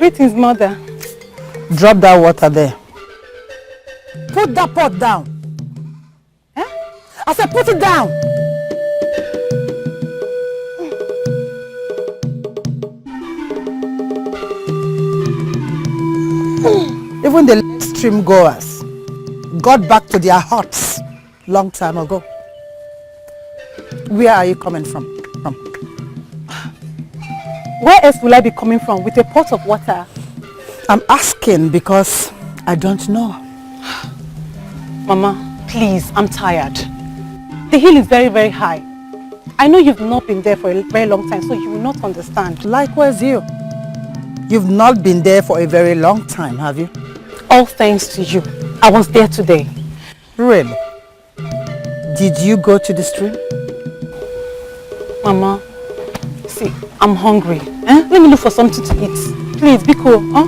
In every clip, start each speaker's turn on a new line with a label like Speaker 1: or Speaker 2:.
Speaker 1: Greetings, mother.
Speaker 2: Drop that water there. Put that pot down. Eh? I said put it down. Even the stream goers got back to their huts long time ago. Where are you coming from?
Speaker 1: Where else will I be coming from with a pot of water?
Speaker 2: I'm asking because I don't know.
Speaker 1: Mama, please, I'm tired. The hill is very, very high. I know you've not been there for a very long time, so you will not understand.
Speaker 2: Likewise you. You've not been there for a very long time, have you?
Speaker 1: All thanks to you. I was there today.
Speaker 2: Really? Did you go to the stream?
Speaker 1: Mama, see, I'm hungry. Let me look for something to eat. Please, be cool. Huh?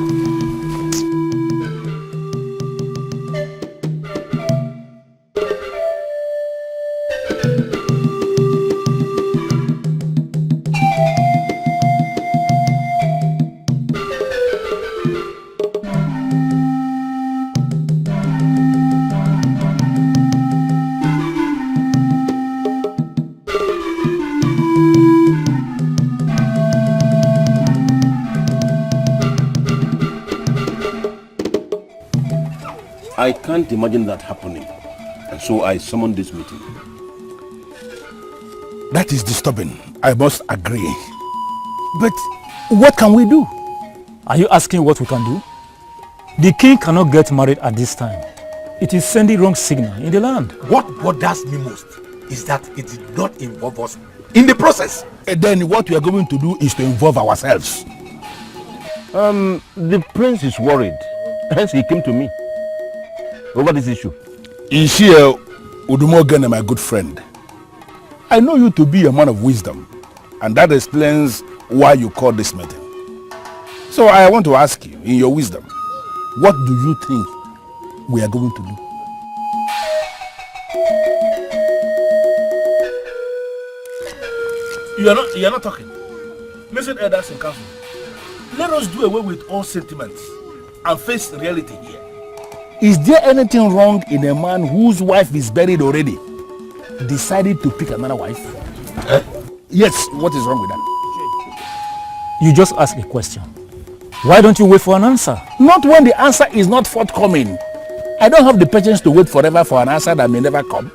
Speaker 3: I can't imagine that happening, and so I summoned this meeting.
Speaker 4: That is disturbing, I must agree. But what can we do?
Speaker 5: Are you asking what we can do? The king cannot get married at this time. It is sending wrong signal in the land.
Speaker 6: What bothers me most is that it did not involve us in the process.
Speaker 4: And then what we are going to do is to involve ourselves.
Speaker 3: The prince is worried, hence he came to me over this issue.
Speaker 4: Ishia Udumogene, my good friend, I know you to be a man of wisdom, and that explains why you called this meeting. So I want to ask you, in your wisdom, what do you think we are going to do?
Speaker 6: You are not talking. Listen, elders in council. Let us do away with all sentiments and face reality here.
Speaker 4: Is there anything wrong in a man whose wife is buried already decided to pick another wife? Yes, what is wrong with that?
Speaker 5: You just asked a question. Why don't you wait for an answer?
Speaker 4: Not when the answer is not forthcoming. I don't have the patience to wait forever for an answer that may never come.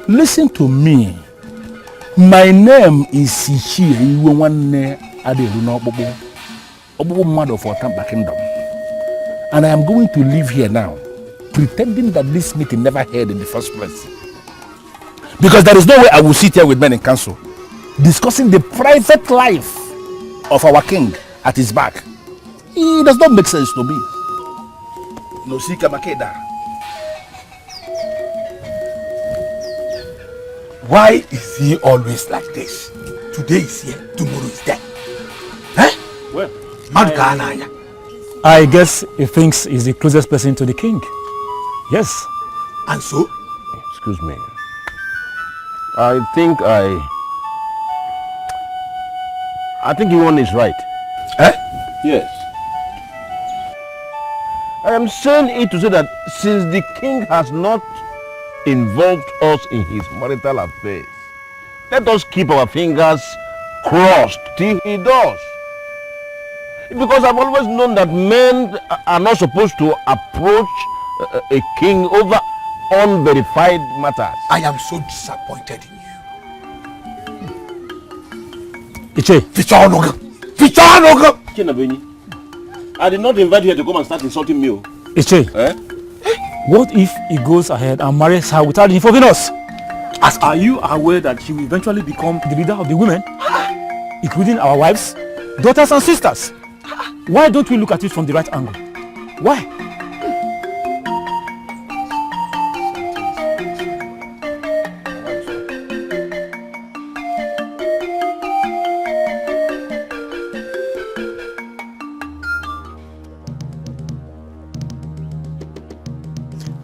Speaker 4: Listen to me. My name is Sichie Iwewanne Aderuno Obobo Mado for Tampa Kingdom. And I am going to live here now, pretending that this meeting never held in the first place. Because there is no way I will sit here with men in council, discussing the private life of our king at his back. It does not make sense to me.
Speaker 6: No, Sika Makeda. Why is he always like this? Today is here, tomorrow is there.
Speaker 3: Well,
Speaker 5: I guess he thinks he's the closest person to the king. Yes.
Speaker 6: And so?
Speaker 3: Excuse me. I think Iwan is right. Yes. I am saying it to say that since the king has not involved us in his marital affairs, let us keep our fingers crossed till he does. Because I've always known that men are not supposed to approach a king over unverified matters.
Speaker 6: I am so disappointed in you.
Speaker 5: Iche.
Speaker 3: I did not invite you to come and start insulting me.
Speaker 5: Iche. What if he goes ahead and marries her without informing us? Are you aware that she will eventually become the leader of the women, including our wives, daughters and sisters? Why don't we look at it from the right angle? Why?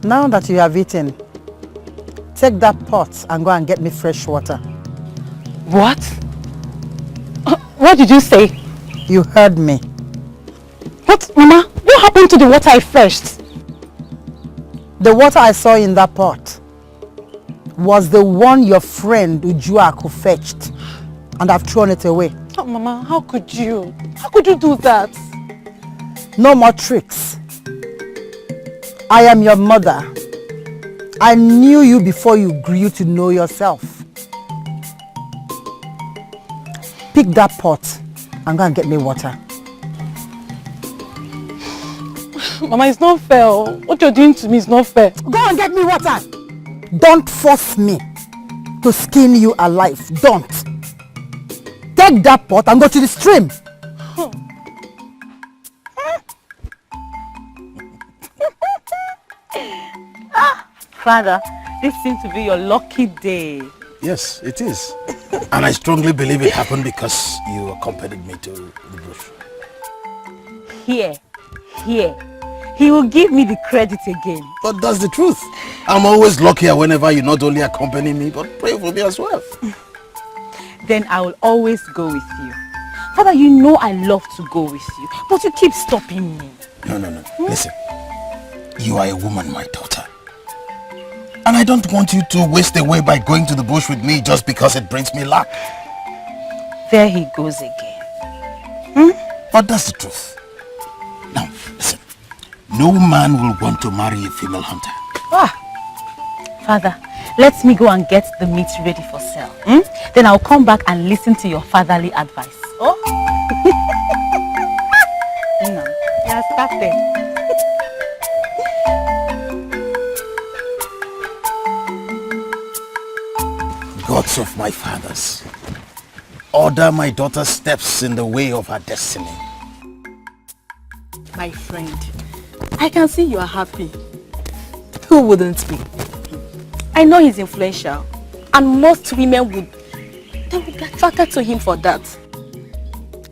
Speaker 2: Now that you have eaten, take that pot and go and get me fresh water.
Speaker 1: What? What did you say?
Speaker 2: You heard me.
Speaker 1: But Mama, what happened to the water I fetched?
Speaker 2: The water I saw in that pot was the one your friend Ugezu fetched, and I've thrown it away.
Speaker 1: Oh Mama, how could you? How could you do that?
Speaker 2: No more tricks. I am your mother. I knew you before you grew to know yourself. Pick that pot and go and get me water.
Speaker 1: Mama, it's not fair. What you're doing to me is not fair.
Speaker 2: Go and get me water. Don't force me to skin you alive. Don't. Take that pot and go to the stream.
Speaker 1: Father, this seems to be your lucky day.
Speaker 6: Yes, it is. And I strongly believe it happened because you accompanied me to the bush.
Speaker 1: Here. He will give me the credit again.
Speaker 6: But that's the truth. I'm always luckier whenever you not only accompany me, but pray for me as well.
Speaker 1: Then I will always go with you. Father, you know I love to go with you, but you keep stopping me.
Speaker 6: No. Listen, you are a woman, my daughter. And I don't want you to waste away by going to the bush with me just because it brings me luck.
Speaker 1: There he goes again.
Speaker 6: But that's the truth. Now, listen. No man will want to marry a female hunter.
Speaker 1: Father, let me go and get the meat ready for sale. Then I'll come back and listen to your fatherly advice. Oh? No. Yeah, started.
Speaker 6: Gods of my fathers, order my daughter's steps in the way of her destiny.
Speaker 7: My friend, I can see you are happy. Who wouldn't be? I know he's influential, and most women would be attracted to him for that.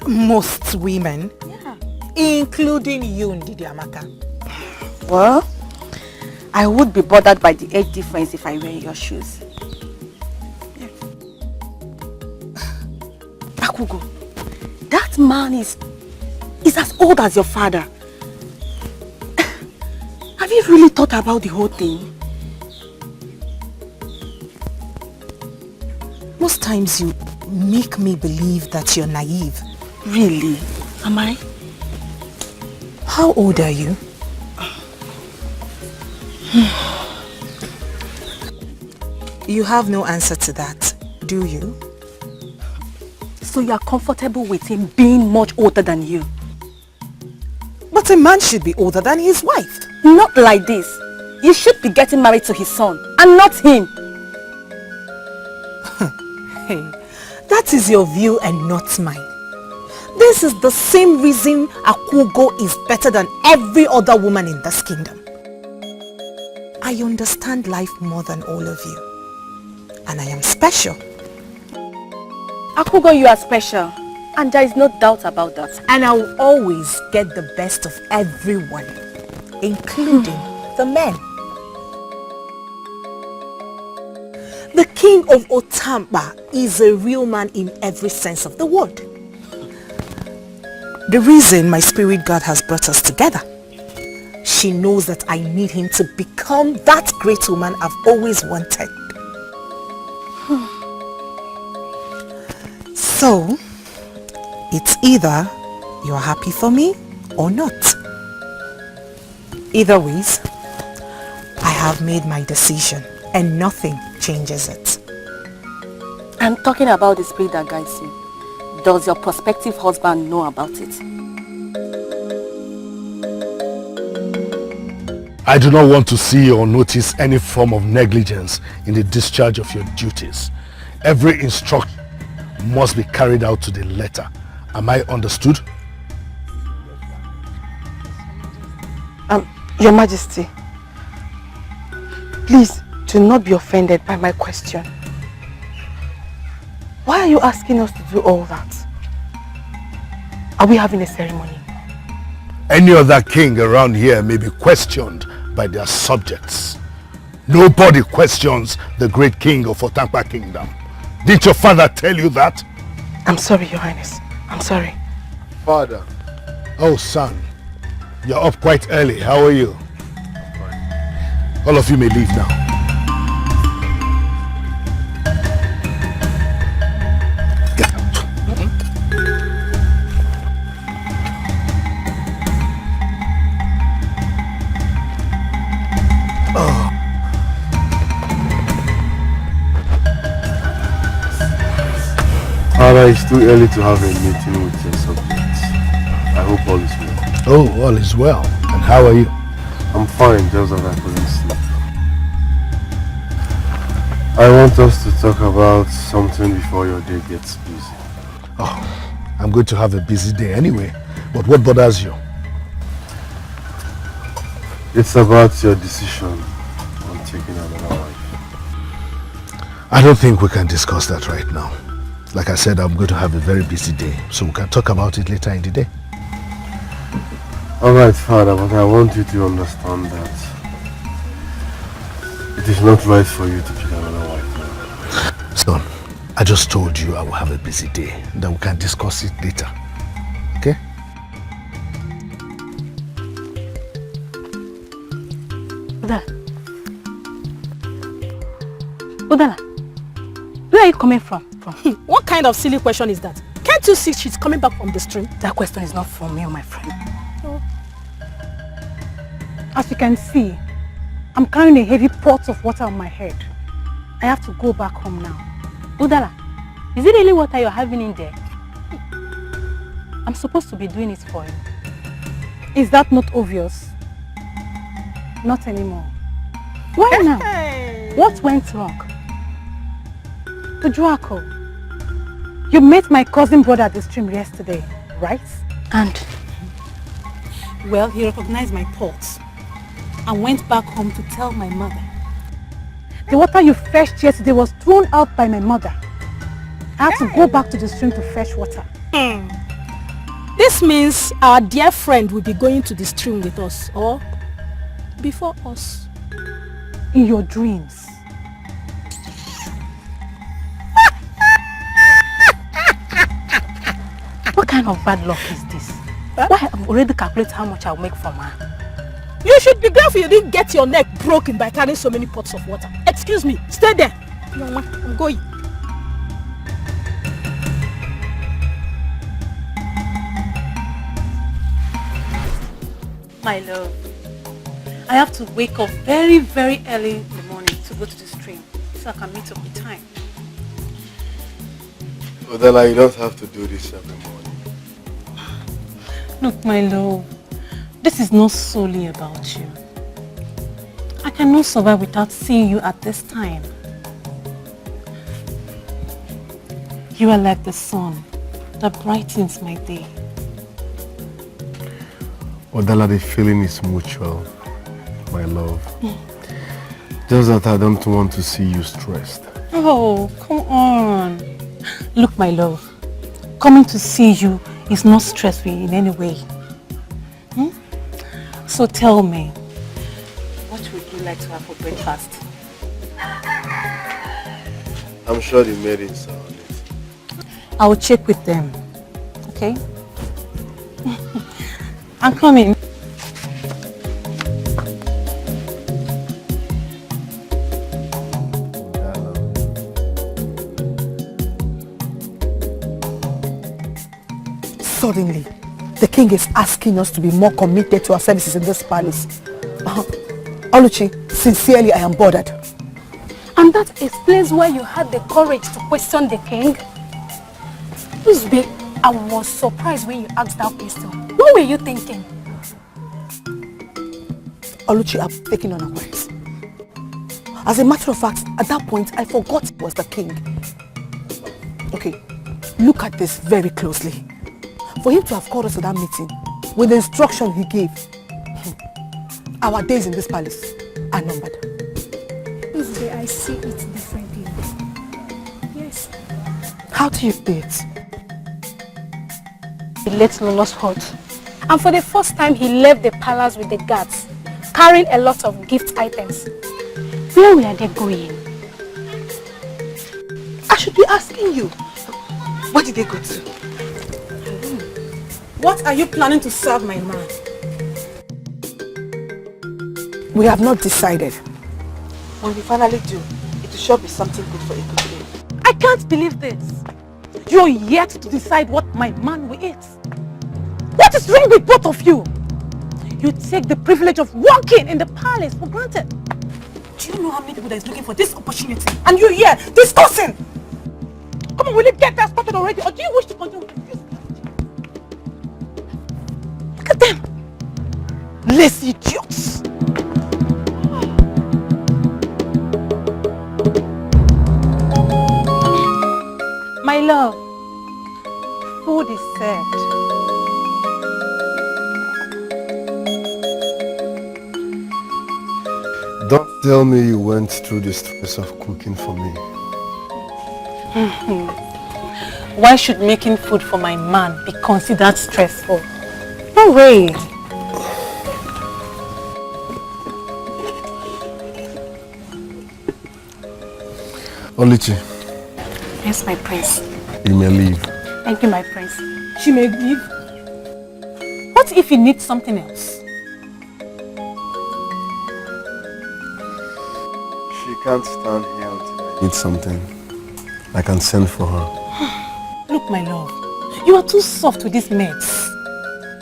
Speaker 8: Most women?
Speaker 7: Yeah.
Speaker 8: Including you, Ndidiamaka.
Speaker 7: Well, I would be bothered by the age difference if I wear your shoes. Akugo, that man is as old as your father. Have you really thought about the whole thing?
Speaker 8: Most times you make me believe that you're naive.
Speaker 7: Really? Am I?
Speaker 8: How old are you? You have no answer to that, do you?
Speaker 7: So you are comfortable with him being much older than you?
Speaker 8: But a man should be older than his wife.
Speaker 7: Not like this. You should be getting married to his son and not him.
Speaker 8: Hey, that is your view and not mine. This is the same reason Akugo is better than every other woman in this kingdom. I understand life more than all of you. And I am special.
Speaker 7: Akugo, you are special. And there is no doubt about that.
Speaker 8: And I will always get the best of everyone, including the men. The king of Otamba is a real man in every sense of the word. The reason my spirit God has brought us together. She knows that I need him to become that great woman I've always wanted. So, it's either you're happy for me or not. Either ways, I have made my decision and nothing changes it.
Speaker 7: I'm talking about the spirit that guides you. Does your prospective husband know about it?
Speaker 6: I do not want to see or notice any form of negligence in the discharge of your duties. Every instruction must be carried out to the letter. Am I understood?
Speaker 1: Your Majesty, please do not be offended by my question. Why are you asking us to do all that? Are we having a ceremony?
Speaker 6: Any other king around here may be questioned by their subjects. Nobody questions the great king of Otampa Kingdom. Didn't your father tell you that?
Speaker 1: I'm sorry, Your Highness. I'm sorry.
Speaker 6: Father. Oh, son. You're up quite early. How are you? All of you may leave now. Get out. Oh.
Speaker 9: Father, it's too early to have a meeting with your subjects. I hope all is well.
Speaker 6: Oh, all is well. And how are you?
Speaker 9: I'm fine, just that I couldn't sleep. I want us to talk about something before your day gets busy.
Speaker 6: Oh, I'm going to have a busy day anyway. But what bothers you?
Speaker 9: It's about your decision on taking another wife.
Speaker 6: I don't think we can discuss that right now. Like I said, I'm going to have a very busy day, so we can talk about it later in the day.
Speaker 9: Alright, Father, but I want you to understand that it is not right for you to pick another wife now.
Speaker 6: Son, I just told you I will have a busy day, that we can discuss it later. Okay?
Speaker 1: Udala, where are you coming from?
Speaker 7: What kind of silly question is that? Can't you see she's coming back from the stream?
Speaker 1: That question is not from me, my friend. No. As you can see, I'm carrying a heavy pot of water on my head. I have to go back home now. Udala, is it really water you're having in there? I'm supposed to be doing it for you. Is that not obvious? Not anymore. Why now?
Speaker 7: Hey.
Speaker 1: What went wrong? Ugezu, you met my cousin brother at the stream yesterday, right? And? Well, he recognized my pot and went back home to tell my mother. The water you fetched yesterday was thrown out by my mother. I had to go back to the stream to fetch water.
Speaker 7: This means our dear friend will be going to the stream with us, or before us.
Speaker 1: In your dreams. What kind of bad luck is this? Why have I already calculated how much I'll make from her?
Speaker 7: You should be grateful you didn't get your neck broken by carrying so many pots of water. Excuse me, stay there. No, I'm going.
Speaker 1: My love, I have to wake up very, very early in the morning to go to the stream so I can meet up with time.
Speaker 9: Udala, you don't have to do this every morning.
Speaker 1: Look, my love, this is not solely about you. I cannot survive without seeing you at this time. You are like the sun that brightens my day.
Speaker 9: Udala, the feeling is mutual, my love. Just that I don't want to see you stressed.
Speaker 1: Oh, come on. Look, my love, coming to see you is not stressful in any way. So tell me, what would you like to have for breakfast?
Speaker 9: I'm sure the maidens are on it.
Speaker 1: I will check with them, okay? I'm coming.
Speaker 2: Suddenly, the king is asking us to be more committed to our services in this palace. Oluchi, sincerely, I am bothered.
Speaker 7: And that explains why you had the courage to question the king. Uzbe, I was surprised when you asked that question. What were you thinking?
Speaker 2: Oluchi, I'm taking unawares. As a matter of fact, at that point, I forgot it was the king. Okay, look at this very closely. For him to have called us to that meeting, with the instruction he gave, our days in this palace are numbered.
Speaker 7: Uzbe, I see it differently. Yes.
Speaker 2: How do you see it?
Speaker 7: He left Lolo's hut. And for the first time, he left the palace with the guards, carrying a lot of gift items. Where were they going?
Speaker 2: I should be asking you. Where did they go to?
Speaker 7: What are you planning to serve my man?
Speaker 2: We have not decided.
Speaker 7: When we finally do, it will sure be something good for Ikuchide.
Speaker 1: I can't believe this. You're yet to decide what my man will eat. What is wrong with both of you? You take the privilege of walking in the palace for granted. Do you know how many people that is looking for this opportunity? And you're here discussing! Come on, will you get that started already? Or do you wish to continue with this? Look at them! Lazy idiots! My love, food is served.
Speaker 9: Don't tell me you went through the stress of cooking for me.
Speaker 1: Why should making food for my man be considered stressful? No way.
Speaker 9: Oluchi,
Speaker 1: Yes, my prince.
Speaker 9: you may leave.
Speaker 1: Thank you, my prince. She may leave. What if he needs something else?
Speaker 9: She can't stand here until I need something. I can send for her.
Speaker 1: Look, my love, you are too soft with these maids.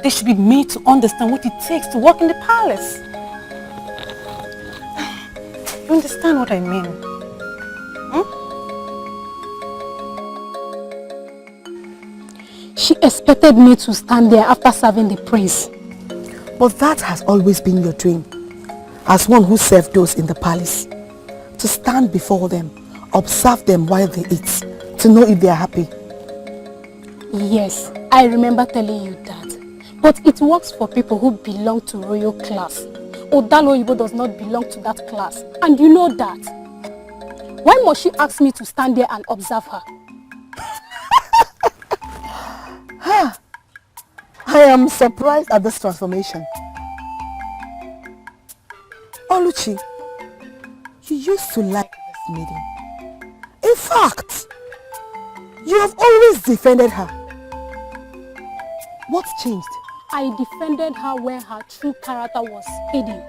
Speaker 1: They should be made to understand what it takes to work in the palace. You understand what I mean?
Speaker 10: She expected me to stand there after serving the prince.
Speaker 2: But that has always been your dream, as one who served those in the palace. To stand before them, observe them while they eat, to know if they are happy.
Speaker 10: Yes, I remember telling you that. But it works for people who belong to royal class. Odalo Ibo does not belong to that class, and you know that. Why must she ask me to stand there and observe her?
Speaker 2: I am surprised at this transformation. Oluchi, you used to like this meeting. In fact, you have always defended her. What changed?
Speaker 10: I defended her where her true character was hidden.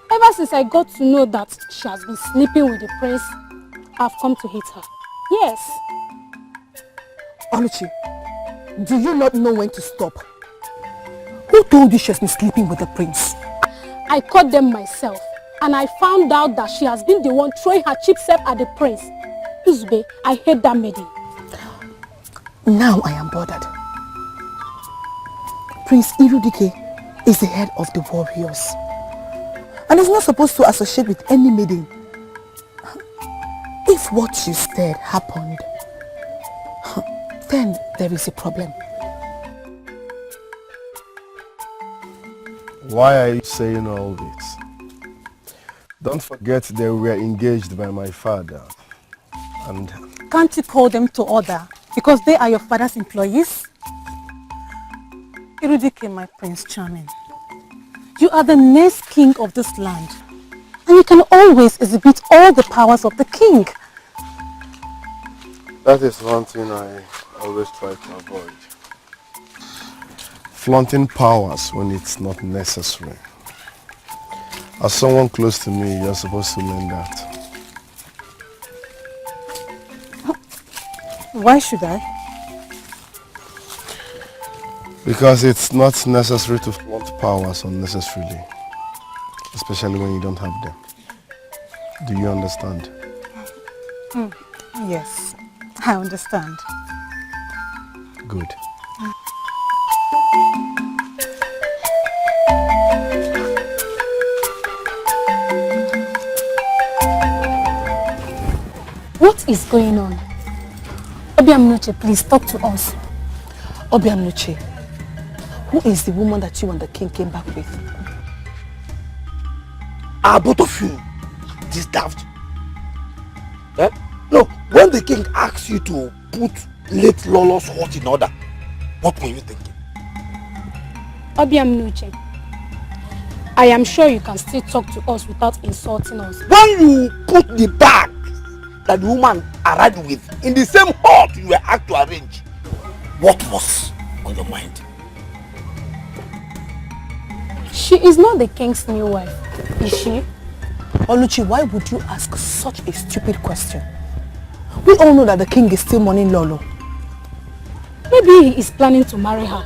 Speaker 10: Ever since I got to know that she has been sleeping with the prince, I've come to hate her. Yes.
Speaker 2: Oluchi, do you not know when to stop? Who told you she has been sleeping with the prince?
Speaker 10: I caught them myself, and I found out that she has been the one throwing her cheap self at the prince. Izube, I hate that maiden.
Speaker 2: Now I am bothered. Prince Dikeh is the head of the warriors, and is not supposed to associate with any maiden. If what you said happened, then there is a problem.
Speaker 9: Why are you saying all this? Don't forget they were engaged by my father. And
Speaker 1: Can't you call them to order because they are your father's employees? Dikeh, my Prince Charming, you are the next king of this land, and you can always exhibit all the powers of the king.
Speaker 9: that is one thing I always try to avoid. Flaunting powers when it's not necessary. As someone close to me, you're supposed to learn that.
Speaker 1: Why should I?
Speaker 9: Because it's not necessary to flaunt powers unnecessarily, especially when you don't have them. Do you understand?
Speaker 1: Yes, I understand.
Speaker 9: Good.
Speaker 10: What is going on? Obiamnuche, please talk to us.
Speaker 2: Obiamnuche, who is the woman that you and the king came back with?
Speaker 11: Are both of you this daft? Eh? No, when the king asks you to put late Lolo's heart in order, what were you thinking?
Speaker 10: Obiamnuche, I am sure you can still talk to us without insulting us.
Speaker 11: When you put the bag that the woman arrived with in the same hut you were asked to arrange, what was on your mind?
Speaker 10: She is not the king's new wife, is she?
Speaker 2: Oluchi, why would you ask such a stupid question? We all know that the king is still mourning Lolo.
Speaker 10: Maybe he is planning to marry her,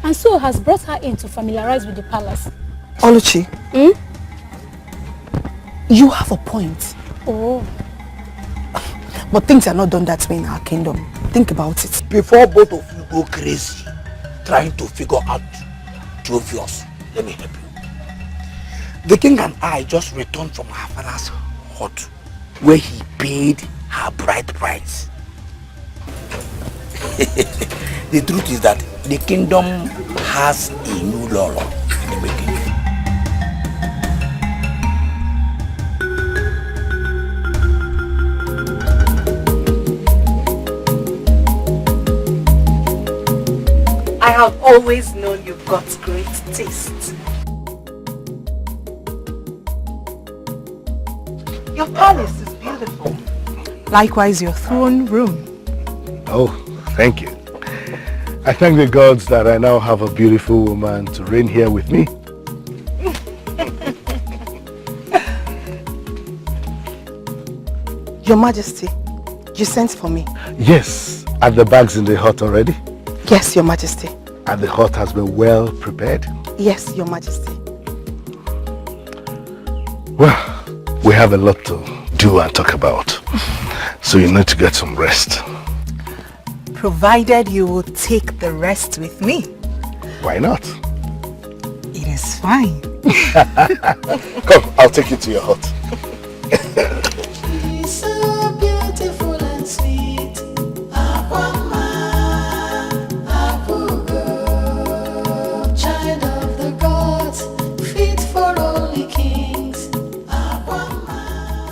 Speaker 10: and so has brought her in to familiarize with the palace.
Speaker 2: Oluchi, you have a point.
Speaker 10: Oh.
Speaker 2: But things are not done that way in our kingdom. Think about it.
Speaker 11: Before both of you go crazy, trying to figure out the obvious, let me help you. The king and I just returned from our father's hut, where he paid her bride price. The truth is that the kingdom has a new Lolo in the making.
Speaker 8: I have always known you've got great taste. Your palace is beautiful. Likewise, your throne room.
Speaker 6: Oh, thank you. I thank the gods that I now have a beautiful woman to reign here with me.
Speaker 2: Your Majesty, you sent for me.
Speaker 6: Yes, are the bags in the hut already?
Speaker 2: Yes, Your Majesty.
Speaker 6: And the hut has been well prepared?
Speaker 2: Yes, Your Majesty.
Speaker 6: Well, we have a lot to do and talk about. So you need to get some rest.
Speaker 8: Provided you will take the rest with me.
Speaker 6: Why not?
Speaker 8: It is fine.
Speaker 6: Come, I'll take you to your hut.
Speaker 12: She's so beautiful and sweet. Child of the gods, fit for only kings.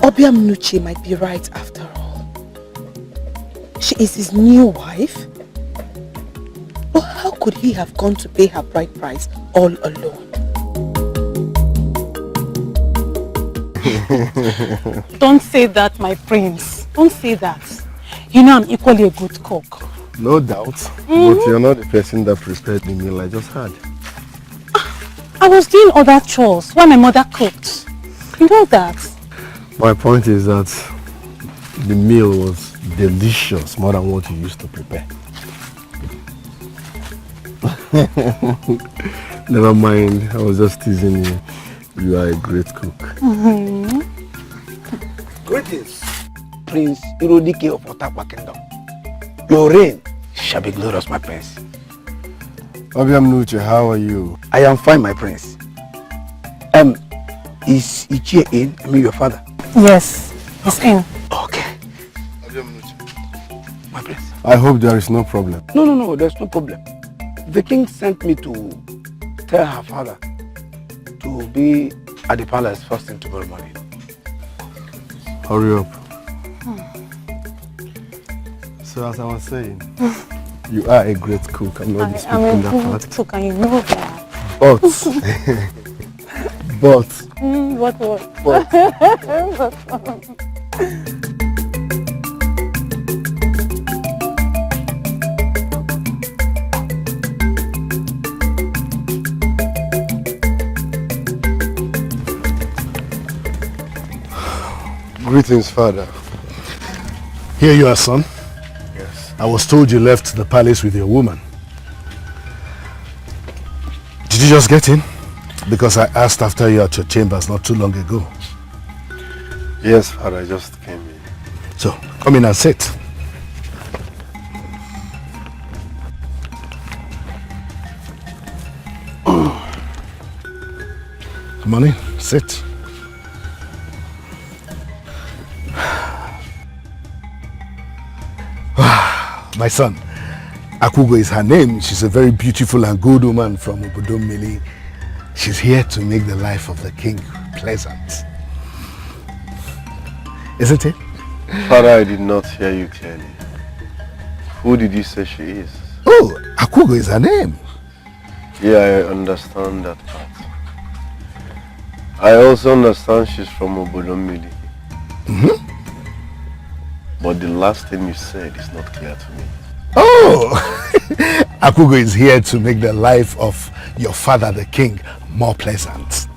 Speaker 2: Obiam Nuche might be right after all. She is his new wife. But how could he have gone to pay her bride price all alone?
Speaker 1: Don't say that, my prince. Don't say that. You know I'm equally a good cook.
Speaker 9: No doubt. But you're not the person that prepared the meal I just had.
Speaker 1: I was doing other chores while my mother cooked. You know that.
Speaker 9: My point is that the meal was delicious, more than what you used to prepare. Never mind, I was just teasing you. You are a great cook.
Speaker 11: Greetings, Prince Dikeh of Otakwa Kingdom. Your reign shall be glorious, my prince.
Speaker 9: Obiam Nuche, how are you?
Speaker 11: I am fine, my prince. Is Ichie in? I mean, your father?
Speaker 1: Yes, he's in.
Speaker 11: Okay. My prince.
Speaker 9: I hope there is no problem.
Speaker 11: No, there's no problem. The king sent me to tell her father to be at the palace first thing tomorrow morning.
Speaker 9: Hurry up. So as I was saying, you are a great cook. I'm not disputing that
Speaker 1: I'm a
Speaker 9: part.
Speaker 1: good cook and you know that.
Speaker 9: But
Speaker 1: What?
Speaker 9: Greetings, father.
Speaker 6: Here you are, son. Yes. I was told you left the palace with your woman. Did you just get in? Because I asked after you at your chambers not too long ago.
Speaker 9: Yes, father, I just came in.
Speaker 6: So, come in and sit. Come on in, sit. My son, Akugo is her name. She's a very beautiful and good woman from Obodomili. She's here to make the life of the king pleasant. Isn't it?
Speaker 9: Father, I did not hear you clearly. Who did you say she is?
Speaker 6: Oh, Akugo is her name.
Speaker 9: Yeah, I understand that part. I also understand she's from Obodomili. But the last thing you said is not clear to me.
Speaker 6: Oh, Akugo is here to make the life of your father, the king, more pleasant.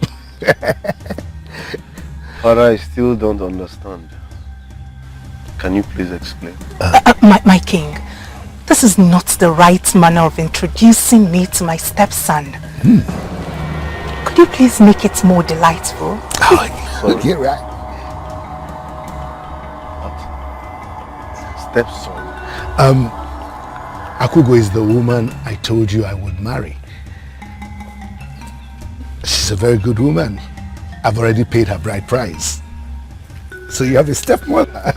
Speaker 9: Father, I still don't understand. Can you please explain?
Speaker 8: My king, this is not the right manner of introducing me to my stepson. Could you please make it more delightful?
Speaker 6: Oh, you're right.
Speaker 9: What? Stepson?
Speaker 6: Akugo is the woman I told you I would marry. She's a very good woman. I've already paid her bride price. So you have a stepmother.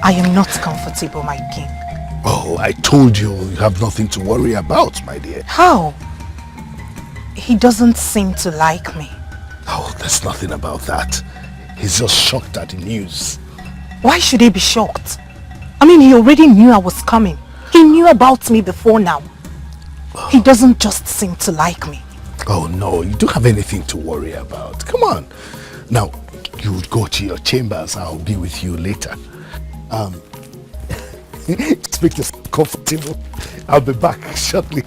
Speaker 8: I am not comfortable, my king.
Speaker 6: Oh, I told you you have nothing to worry about, my dear.
Speaker 8: How? He doesn't seem to like me.
Speaker 6: Oh, there's nothing about that. He's just shocked at the news.
Speaker 8: Why should he be shocked? I mean, he already knew I was coming. He knew about me before now. He doesn't just seem to like me.
Speaker 6: Oh no, you don't have anything to worry about. Come on. Now, you would go to your chambers. I'll be with you later. Speak yourself comfortable. I'll be back shortly.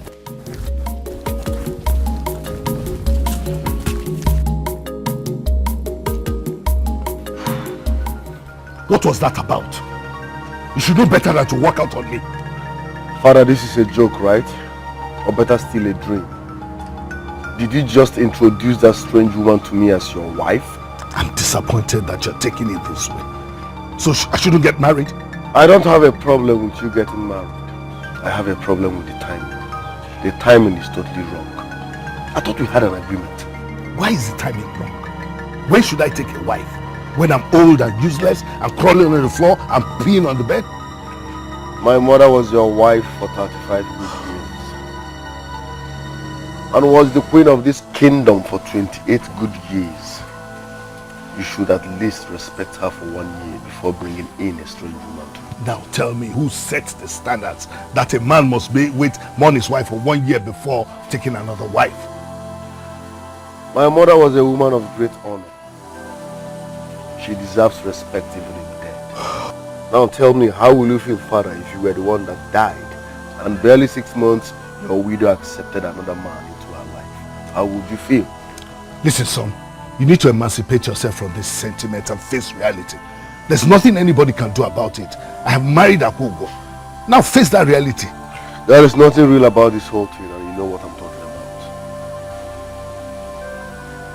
Speaker 6: What was that about? You should know better than to walk out on me.
Speaker 9: Father, this is a joke, right? Or better still, a dream. Did you just introduce that strange woman to me as your wife?
Speaker 6: I'm disappointed that you're taking it this way. So I shouldn't get married?
Speaker 9: I don't have a problem with you getting married. I have a problem with the timing. The timing is totally wrong. I thought we had an agreement.
Speaker 6: Why is the timing wrong? When should I take a wife? When I'm old and useless, I'm crawling on the floor, I'm peeing on the bed?
Speaker 9: My mother was your wife for 35 good years. And was the queen of this kingdom for 28 good years. You should at least respect her for 1 year before bringing in a strange woman to me.
Speaker 6: Now tell me, who sets the standards that a man must wait on his wife for 1 year before taking another wife?
Speaker 9: My mother was a woman of great honor. She deserves respect even if dead. Now tell me, how will you feel, father, if you were the one that died and barely 6 months your widow accepted another man into her life? How would you feel?
Speaker 6: Listen, son, you need to emancipate yourself from this sentiment and face reality. There's nothing anybody can do about it. I have married Akugo. Now face that reality.
Speaker 9: There is nothing real about this whole thing, and you know what I'm talking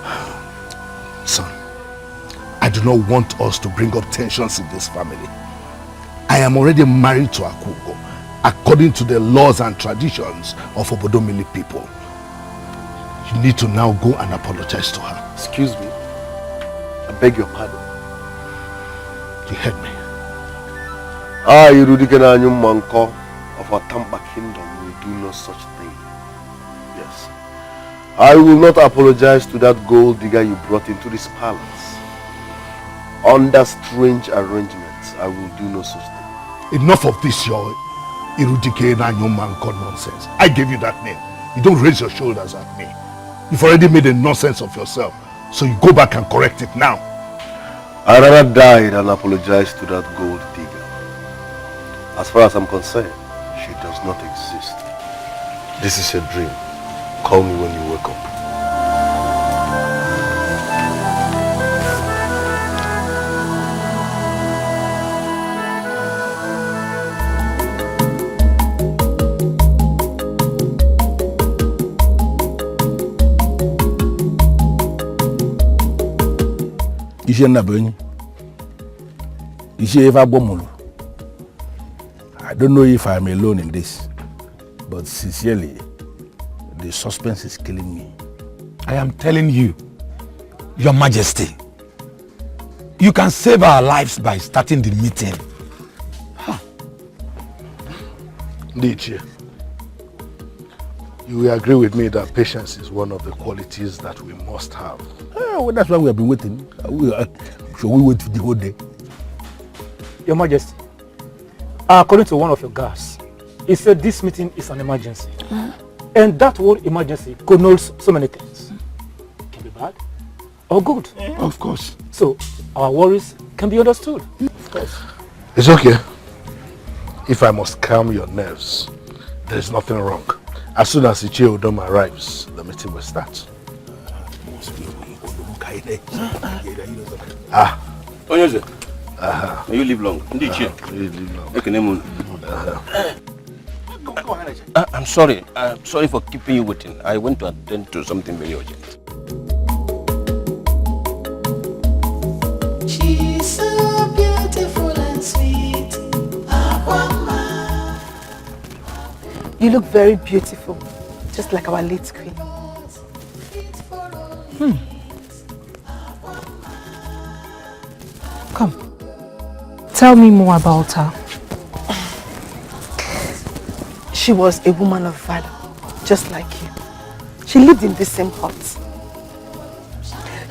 Speaker 9: about.
Speaker 6: Son, I do not want us to bring up tensions in this family. I am already married to Akugo, according to the laws and traditions of Obodomili people. You need to now go and apologize to her.
Speaker 9: Excuse me. I beg your pardon.
Speaker 6: You heard me.
Speaker 9: I, Irudike Manko of Atamba Kingdom, will do no such thing. Yes. I will not apologize to that gold digger you brought into this palace. Under strange arrangements, I will do no such thing.
Speaker 6: Enough of this, your Irudike Manko nonsense. I gave you that name. You don't raise your shoulders at me. You've already made a nonsense of yourself. So you go back and correct it now.
Speaker 9: I'd rather die than apologize to that gold digger. As far as I'm concerned, she does not exist. This is a dream. Call me when you wake up.
Speaker 4: I don't know if I'm alone in this, but sincerely, the suspense is killing me.
Speaker 11: I am telling you, Your Majesty, you can save our lives by starting the meeting.
Speaker 6: Dikeh, you will agree with me that patience is one of the qualities that we must have.
Speaker 4: well, that's why we have been waiting. Should we wait for the whole day?
Speaker 5: Your Majesty, according to one of your guards, he said this meeting is an emergency. And that word emergency connotes so many things. It can be bad or good.
Speaker 6: Of course.
Speaker 5: So our worries can be understood. Of course.
Speaker 6: It's okay. If I must calm your nerves, there's nothing wrong. As soon as Ichie Udom arrives, the meeting will start.
Speaker 3: Ugezu, may you live long. Ichie.
Speaker 6: You live long.
Speaker 3: I'm sorry. I'm sorry for keeping you waiting. I went to attend to something very urgent.
Speaker 12: She's so beautiful and sweet.
Speaker 2: You look very beautiful, just like our late queen.
Speaker 8: Come. Tell me more about her.
Speaker 2: She was a woman of valor, just like you. She lived in the same hut.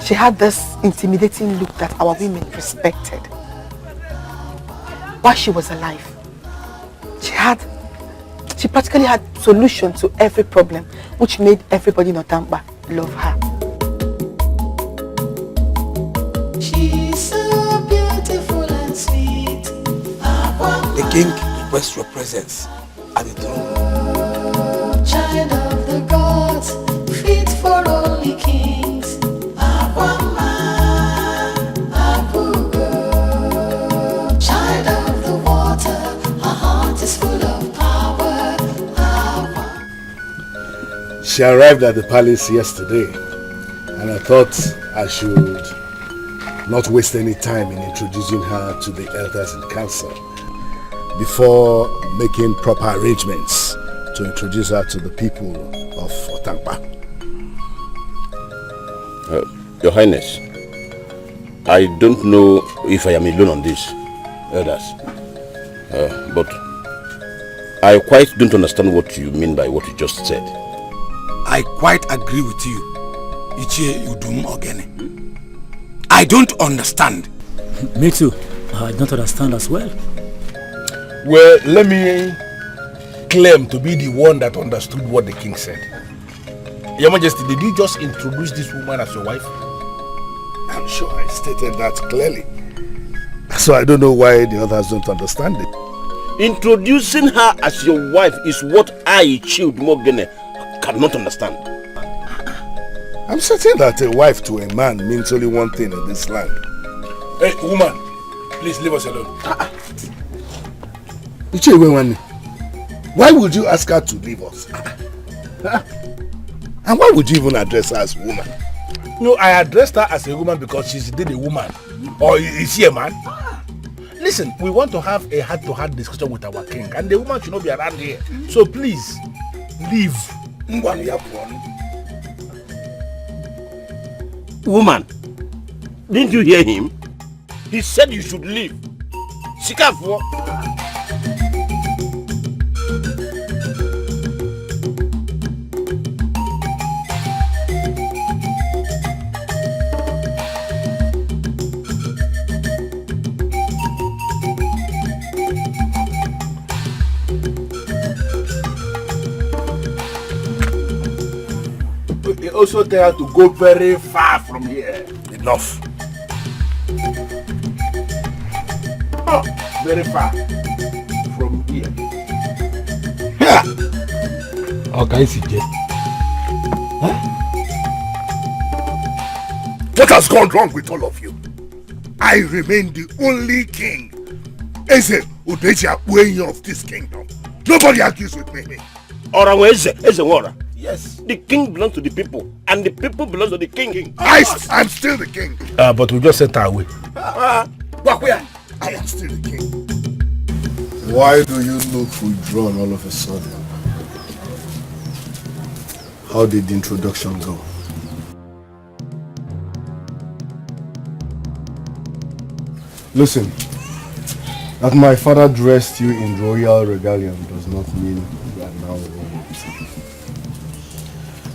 Speaker 2: She had this intimidating look that our women respected. While she was alive, she practically had solution to every problem, which made everybody in Otamba love her.
Speaker 12: She's so beautiful and sweet.
Speaker 11: The king requests your presence at the throne.
Speaker 12: Child of the gods, fit for only kings. Child of the water, her heart is full of power.
Speaker 6: She arrived at the palace yesterday, and I thought I should not waste any time in introducing her to the elders in council before making proper arrangements to introduce her to the people of Otampa.
Speaker 3: Your Highness, I don't know if I am alone on this, elders, but I quite don't understand what you mean by what you just said.
Speaker 11: I quite agree with you, Ichie Udom Ogene. I don't understand.
Speaker 5: Me too. I don't understand as well.
Speaker 4: Well, let me claim to be the one that understood what the king said. Your Majesty, did you just introduce this woman as your wife?
Speaker 6: I'm sure I stated that clearly. So I don't know why the others don't understand it.
Speaker 3: Introducing her as your wife is what I, Child Mogene, cannot understand.
Speaker 6: I'm certain that a wife to a man means only one thing in this land.
Speaker 4: Hey, woman, please leave us alone.
Speaker 6: Why would you ask her to leave us? And why would you even address her as a woman?
Speaker 4: No, I addressed her as a woman because she's indeed a woman. Or is she a man? Listen, we want to have a heart-to-heart discussion with our king, and the woman should not be around here. So please, leave.
Speaker 3: Woman, didn't you hear him? He said you should leave. Sikafo.
Speaker 4: Also tell her to go very far from here.
Speaker 6: Enough.
Speaker 4: Oh, very far from here. Okay, CJ.
Speaker 6: What has gone wrong with all of you? I remain the only king. Eze Udeja Uenyo of this kingdom. Nobody argues with me.
Speaker 3: Ora Eze Wara. Yes, the king belongs to the people, and the people belong to the king.
Speaker 6: I'm still the king.
Speaker 4: But we just sent her away.
Speaker 6: I am still the king. Why do you look withdrawn all of a sudden? How did the introduction go? Listen, that my father dressed you in royal regalia does not mean you are now royalty.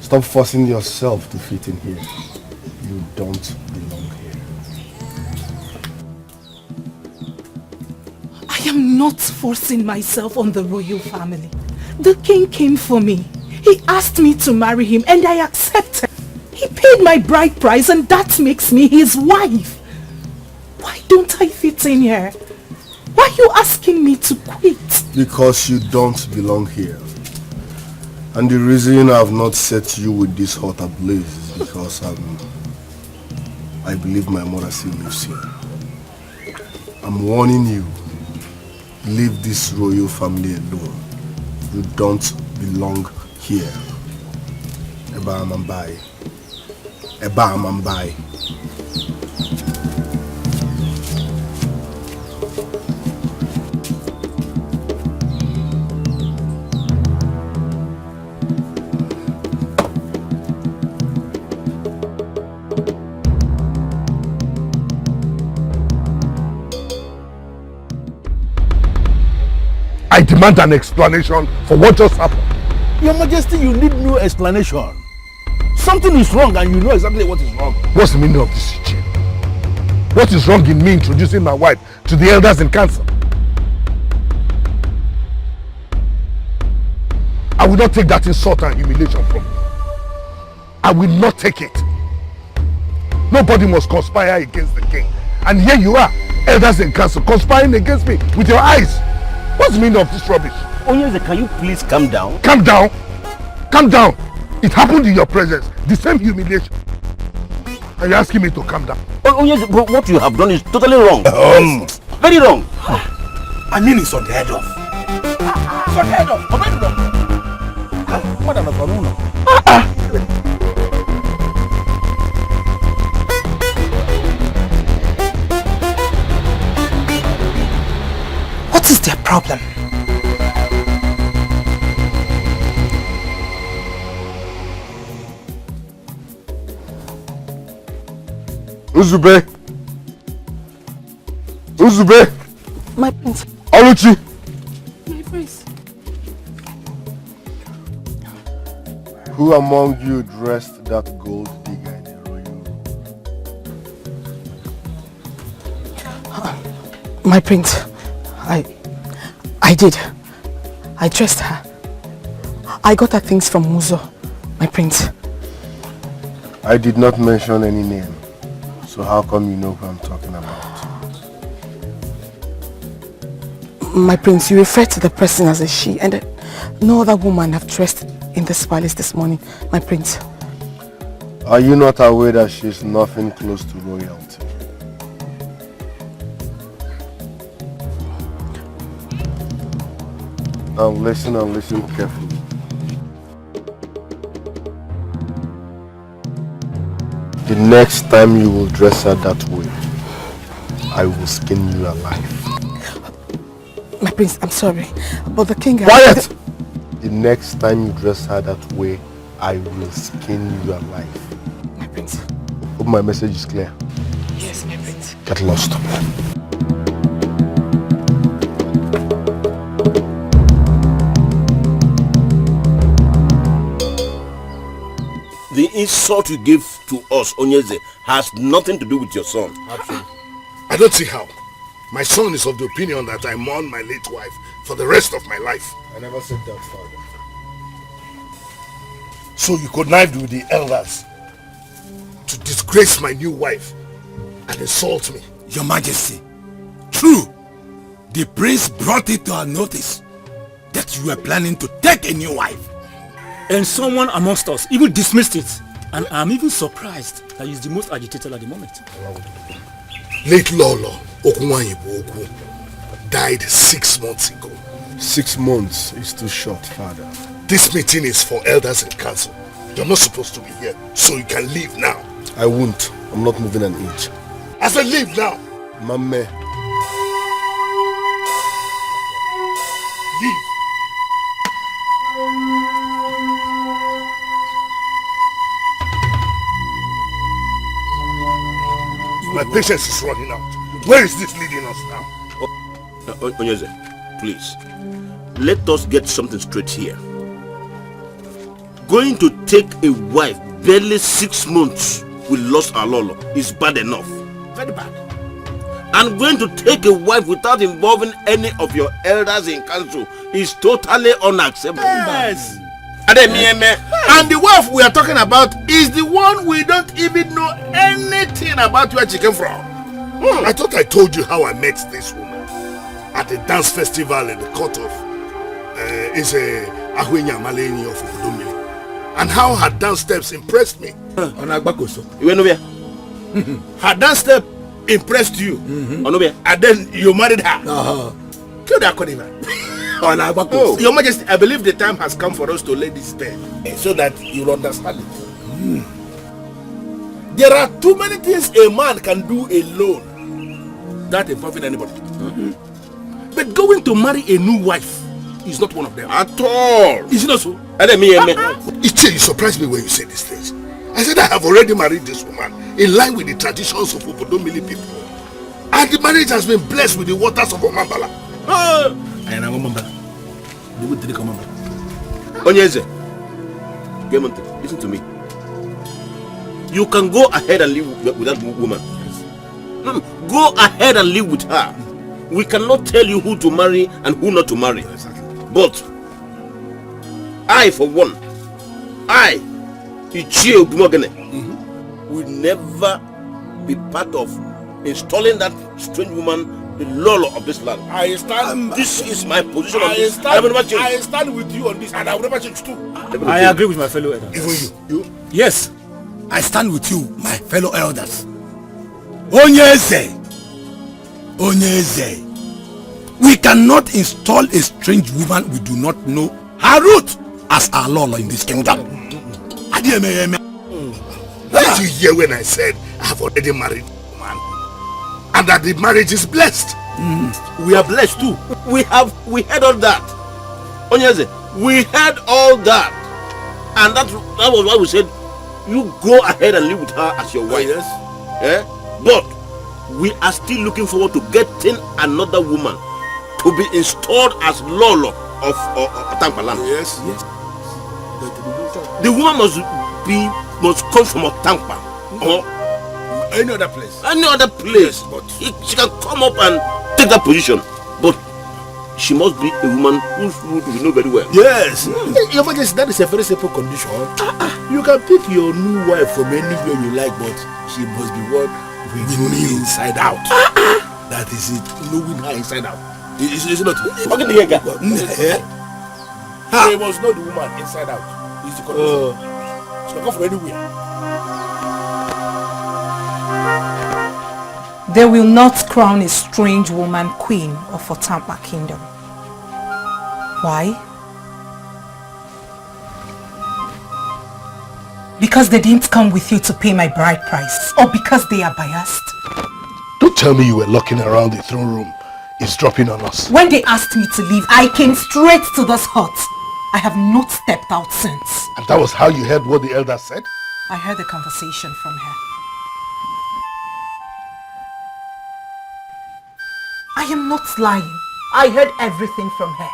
Speaker 6: Stop forcing yourself to fit in here.
Speaker 9: You don't belong here.
Speaker 8: I am not forcing myself on the royal family. The king came for me. He asked me to marry him and I accepted. He paid my bride price and that makes me his wife. Why don't I fit in here? Why are you asking me to quit?
Speaker 9: Because you don't belong here. And the reason I have not set you with this hot ablaze is because I believe my mother still lives here. I'm warning you, leave this royal family alone. You don't belong here. Eba Amambai. Eba Amambai.
Speaker 6: I demand an explanation for what just happened.
Speaker 4: Your Majesty, you need no explanation. Something is wrong and you know exactly what is wrong.
Speaker 6: What's the meaning of this, Ichie? What is wrong in me introducing my wife to the elders in council? I will not take that insult and humiliation from you. I will not take it. Nobody must conspire against the king. And here you are, elders in council, conspiring against me with your eyes. What's the meaning of this rubbish?
Speaker 3: Onyeze, can you please calm down?
Speaker 6: Calm down? Calm down. It happened in your presence. The same humiliation. Are you asking me to calm down?
Speaker 3: Onyeze, what you have done is totally wrong. Very wrong.
Speaker 11: I mean, it's unheard of. It's unheard of. What is their problem?
Speaker 9: Uzube! Uzube!
Speaker 2: My prince.
Speaker 9: Oluchi!
Speaker 2: My prince.
Speaker 9: Who among you dressed that gold digger in the royal room?
Speaker 2: My prince. I did. I dressed her. I got her things from Muzo, my prince.
Speaker 9: I did not mention any name. So how come you know who I'm talking about?
Speaker 2: My prince, you refer to the person as a she, and no other woman have dressed in this palace this morning, my prince.
Speaker 9: Are you not aware that she's nothing close to royalty? Now listen and listen carefully. The next time you will dress her that way, I will skin you alive.
Speaker 2: My prince, I'm sorry, but the king...
Speaker 9: Quiet! The next time you dress her that way, I will skin you alive.
Speaker 2: My prince.
Speaker 9: Hope my message is clear.
Speaker 2: Yes, my prince.
Speaker 9: Get lost.
Speaker 3: The insult you give to us, Onyeze, has nothing to do with your son.
Speaker 6: Absolutely. I don't see how. My son is of the opinion that I mourn my late wife for the rest of my life.
Speaker 9: I never said that, father.
Speaker 6: So you connived with the elders to disgrace my new wife and insult me.
Speaker 11: Your Majesty, true, the prince brought it to our notice that you were planning to take a new wife.
Speaker 5: And someone amongst us even dismissed it. And I'm even surprised that he's the most agitated at the moment.
Speaker 6: Late Lolo Okunwanyibo died 6 months ago.
Speaker 9: 6 months is too short, father.
Speaker 6: This meeting is for elders and council. You're not supposed to be here, so you can leave now.
Speaker 9: I won't. I'm not moving an inch.
Speaker 6: I said leave now.
Speaker 9: Mame.
Speaker 6: Leave. My patience is running out. Where is this leading us now?
Speaker 3: Onyeze, please, let us get something straight here. Going to take a wife barely 6 months we lost our Lolo is bad enough.
Speaker 11: Very bad.
Speaker 3: And going to take a wife without involving any of your elders in council is totally unacceptable.
Speaker 11: Yes.
Speaker 3: And
Speaker 11: the wife we are talking about is the one we don't even know anything about where she came from.
Speaker 6: I thought I told you how I met this woman at a dance festival in the court of Ahuenya Maleni of Udomili, and how her dance steps impressed me.
Speaker 11: Her dance step impressed you, and then you married her. Oh, Your Majesty, I believe the time has come for us to lay this bare so that you'll understand it. There are too many things a man can do alone without involving anybody. But going to marry a new wife is not one of them.
Speaker 3: At all.
Speaker 11: Is it not so?
Speaker 6: Iche, you surprised me when you said these things. I said I have already married this woman in line with the traditions of Obodomili people. And the marriage has been blessed with the waters of Omambala.
Speaker 3: Onyeze, listen to me. You can go ahead and live with that woman. No, go ahead and live with her. We cannot tell you who to marry and who not to marry. But I, for one, Ichie Ogumogene, will never be part of installing that strange woman, the Lolo of this land.
Speaker 11: I stand.
Speaker 3: This is my position on this.
Speaker 11: I stand with you on this, and I will never change too.
Speaker 5: I agree with my fellow elders.
Speaker 6: Even you?
Speaker 11: Yes, I stand with you, my fellow elders. Onyeze, we cannot install a strange woman we do not know her root as our Lolo in this kingdom.
Speaker 6: Did you hear when I said I have already married a woman and that the marriage is blessed?
Speaker 3: We are blessed too. We heard all that. Onyeze, we heard all that, and that was why we said you go ahead and live with her as your wife.
Speaker 11: Yes.
Speaker 3: Yeah? But we are still looking forward to getting another woman to be installed as Lolo of Otankpaland.
Speaker 11: Yes.
Speaker 3: The woman must come from Otankpa or
Speaker 11: any other place.
Speaker 3: Yes, but she can come up and take that position, but she must be a woman whose root we know very well.
Speaker 11: Yes. Your Majesty, that is a very simple condition. You can pick your new wife from anywhere you like, but she must be one with you inside out. That is it. Knowing her inside out. Is it not? She must know the woman inside out. It's the condition. She can come from anywhere.
Speaker 8: They will not crown a strange woman queen of Otampa Kingdom. Why? Because they didn't come with you to pay my bride price, or because they are biased?
Speaker 6: Don't tell me you were looking around the throne room. It's dropping on us.
Speaker 8: When they asked me to leave, I came straight to this hut. I have not stepped out since.
Speaker 6: And that was how you heard what the elder said?
Speaker 8: I heard the conversation from her. I am not lying. I heard everything from her.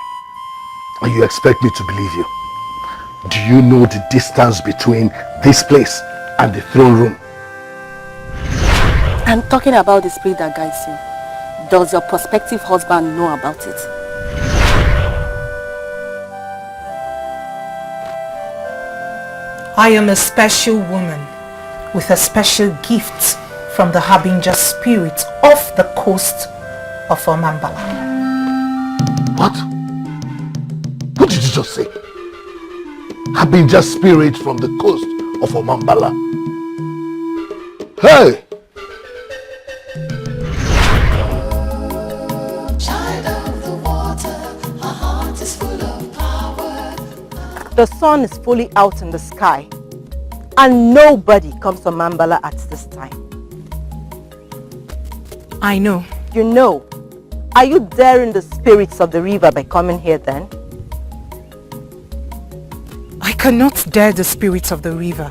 Speaker 6: And you expect me to believe you? Do you know the distance between this place and the throne room?
Speaker 7: I'm talking about the spirit that guides you. Does your prospective husband know about it?
Speaker 8: I am a special woman with a special gift from the Harbinger spirit off the coast of Omambala.
Speaker 6: What? What did you just say? Harbinger spirit from the coast of Omambala. Hey!
Speaker 13: The sun is fully out in the sky, and nobody comes to Mambala at this time.
Speaker 8: I know.
Speaker 13: You know. Are you daring the spirits of the river by coming here then?
Speaker 8: I cannot dare the spirits of the river,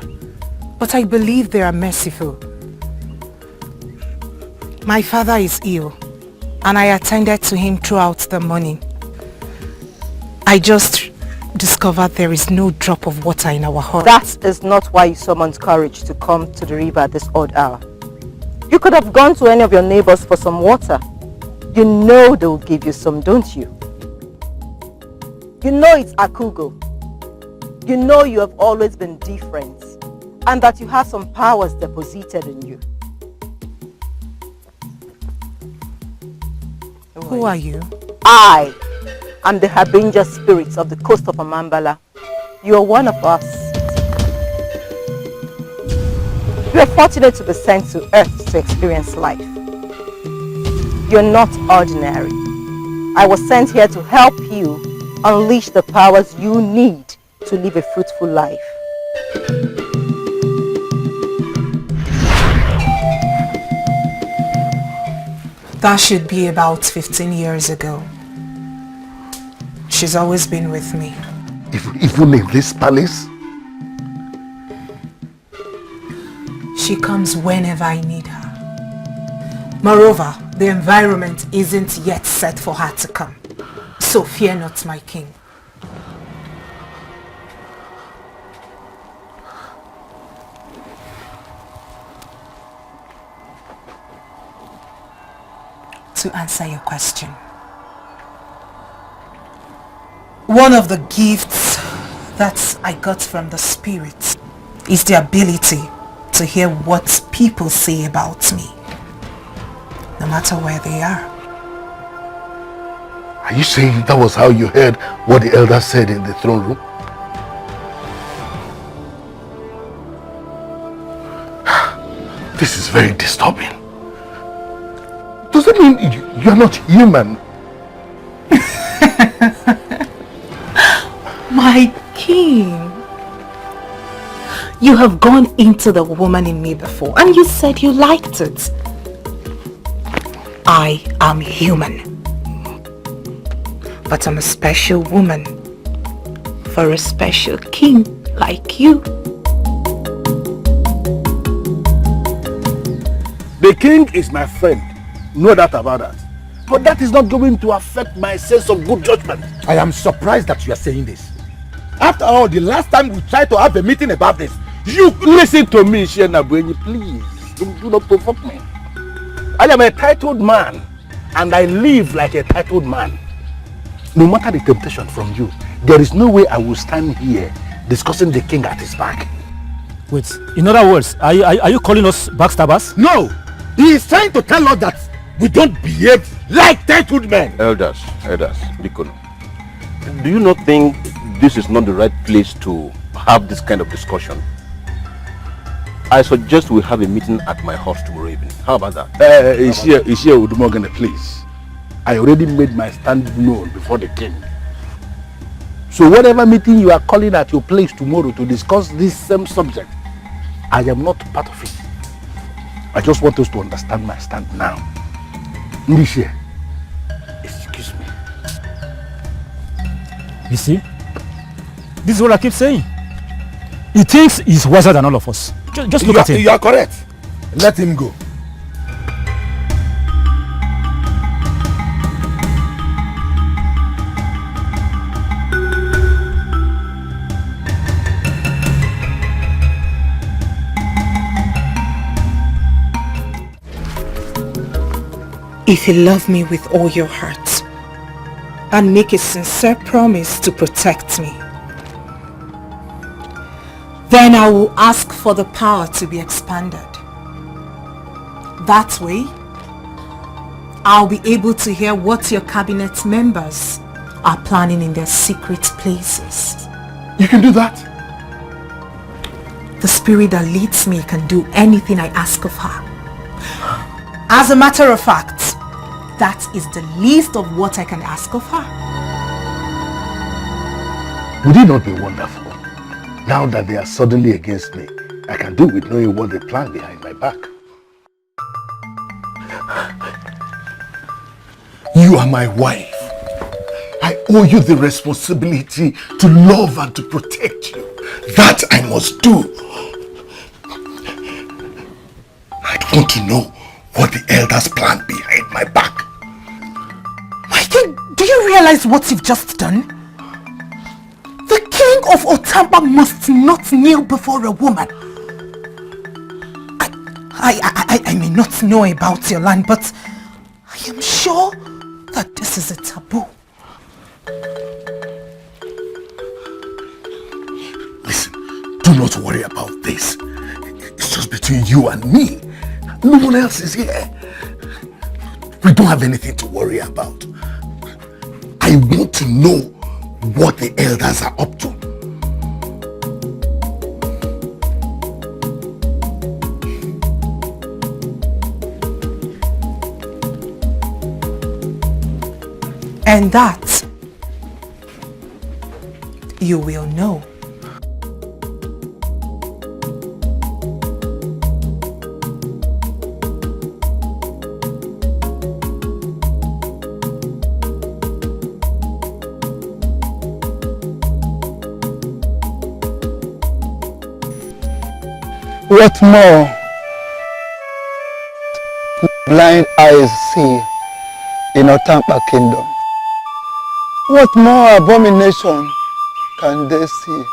Speaker 8: but I believe they are merciful. My father is ill, and I attended to him throughout the morning. I just discovered there is no drop of water in our hut.
Speaker 13: That is not why you summoned courage to come to the river at this odd hour. You could have gone to any of your neighbors for some water. You know they will give you some, don't you? You know it's Akugo. You know you have always been different and that you have some powers deposited in you.
Speaker 8: Who are you?
Speaker 13: I am the Habinja spirits of the coast of Amambala. You are one of us. You are fortunate to be sent to Earth to experience life. You're not ordinary. I was sent here to help you unleash the powers you need to live a fruitful life.
Speaker 8: That should be about 15 years ago. She's always been with me.
Speaker 6: Even in this palace?
Speaker 8: She comes whenever I need her. Moreover, the environment isn't yet set for her to come. So fear not, my king. To answer your question, one of the gifts that I got from the spirits is the ability to hear what people say about me, no matter where they are.
Speaker 6: Are you saying that was how you heard what the elder said in the throne room? This is very disturbing. Does that mean you're not human?
Speaker 8: My king, you have gone into the woman in me before and you said you liked it. I am human, but I'm a special woman for a special king like you.
Speaker 4: The king is my friend. No doubt about that. But that is not going to affect my sense of good judgment.
Speaker 11: I am surprised that you are saying this. After all, the last time we tried to have a meeting about this,
Speaker 4: you listen to me, Shenabweni, please. Do not provoke me. I am a titled man, and I live like a titled man. No matter the temptation from you, there is no way I will stand here discussing the king at his back.
Speaker 5: Wait, in other words, are you calling us backstabbers?
Speaker 11: No! He is trying to tell us that we don't behave like titled men.
Speaker 3: Elders, Bikono, do you not think this is not the right place to have this kind of discussion? I suggest we have a meeting at my house tomorrow evening. How about that?
Speaker 4: Ishia Udumogene, please. I already made my stand known before the king. So whatever meeting you are calling at your place tomorrow to discuss this same subject, I am not part of it. I just want us to understand my stand now. Ndishia, excuse me.
Speaker 5: You see? This is what I keep saying. He thinks he's wiser than all of us. Just look at him.
Speaker 11: You are correct. Let him go.
Speaker 8: If you love me with all your heart and make a sincere promise to protect me, then I will ask for the power to be expanded. That way, I'll be able to hear what your cabinet members are planning in their secret places.
Speaker 6: You can do that?
Speaker 8: The spirit that leads me can do anything I ask of her. As a matter of fact, that is the least of what I can ask of her.
Speaker 6: Would it not be wonderful? Now that they are suddenly against me, I can do with knowing what they plan behind my back. You are my wife. I owe you the responsibility to love and to protect you. That I must do. I want to know what the elders plan behind my back.
Speaker 8: My king, do you realize what you've just done? of Otamba must not kneel before a woman. I may not know about your land, but I am sure that this is a taboo.
Speaker 6: Listen, do not worry about this. It's just between you and me. No one else is here. We don't have anything to worry about. I want to know what the elders are up to.
Speaker 8: And that you will know.
Speaker 14: What more blind eyes see in Otamba kingdom? What more abomination can they see?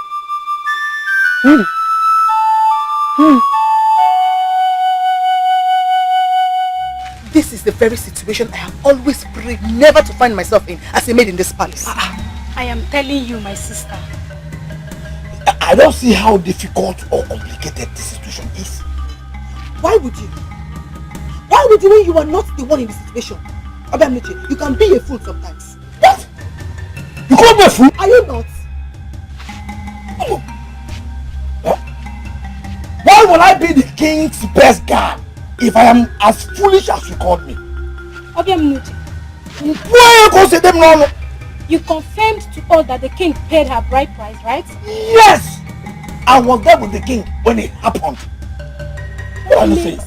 Speaker 2: This is the very situation I have always prayed never to find myself in as a maid in this palace.
Speaker 10: I am telling you, my sister.
Speaker 11: I don't see how difficult or complicated this situation is.
Speaker 2: Why would you? Why would you when you are not the one in the situation? Obianuche, you can be a fool sometimes.
Speaker 11: What? You can't be a fool?
Speaker 2: Are you not?
Speaker 11: Oh. Huh? Why will I be the king's best guy if I am as foolish as you called me?
Speaker 10: Obianuche,
Speaker 11: why you say them no?
Speaker 10: You confirmed to all that the king paid her bride price, right?
Speaker 11: Yes! I was there with the king when it happened. What are you saying?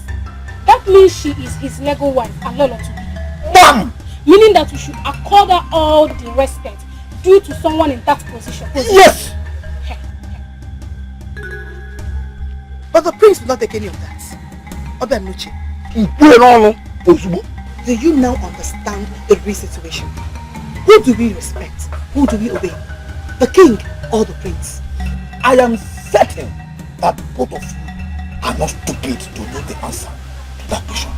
Speaker 10: That means she is his legal wife and Lolo to be.
Speaker 11: Bam!
Speaker 10: Meaning that we should accord her all the respect due to someone in that position.
Speaker 11: Yes!
Speaker 2: But the prince will not take any of that. Obianuche, do you now understand the real situation? Who do we respect? Who do we obey? The king or the prince?
Speaker 11: I am certain that both of you are not stupid to know the answer to that question.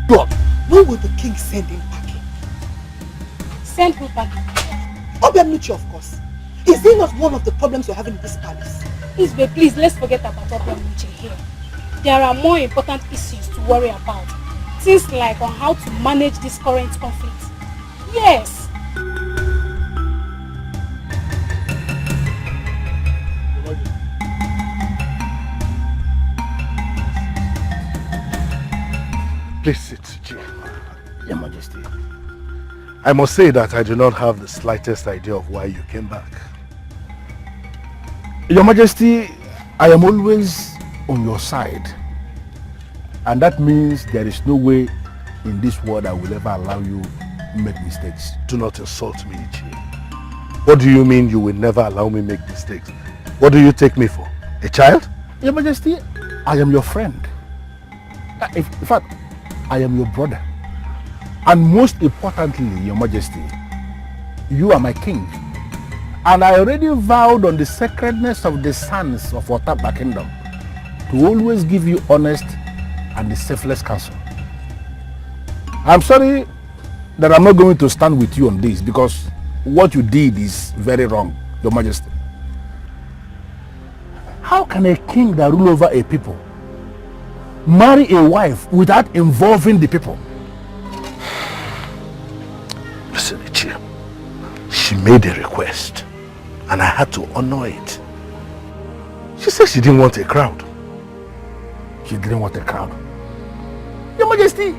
Speaker 2: God. When will the king send him packing?
Speaker 10: Send who packing?
Speaker 2: Obianuche, of course. Is he not one of the problems you're having in this palace?
Speaker 10: Please, let's forget about Obianuche here. There are more important issues to worry about. Things like on how to manage this current conflict. Yes.
Speaker 6: Please sit, Your Majesty. I must say that I do not have the slightest idea of why you came back.
Speaker 4: Your Majesty, I am always on your side. And that means there is no way in this world I will ever allow you to make mistakes.
Speaker 6: Do not insult me, Ichie. What do you mean you will never allow me make mistakes? What do you take me for? A child?
Speaker 4: Your Majesty, I am your friend. In fact, I am your brother. And most importantly, Your Majesty, you are my king. And I already vowed on the sacredness of the sons of Otamba Kingdom to always give you honest and the selfless counsel. I'm sorry that I'm not going to stand with you on this because what you did is very wrong, Your Majesty. How can a king that rules over a people marry a wife without involving the people?
Speaker 6: Listen, Ichie, she made a request and I had to honor it. She said she didn't want a crowd.
Speaker 4: She didn't want a crowd. Your Majesty,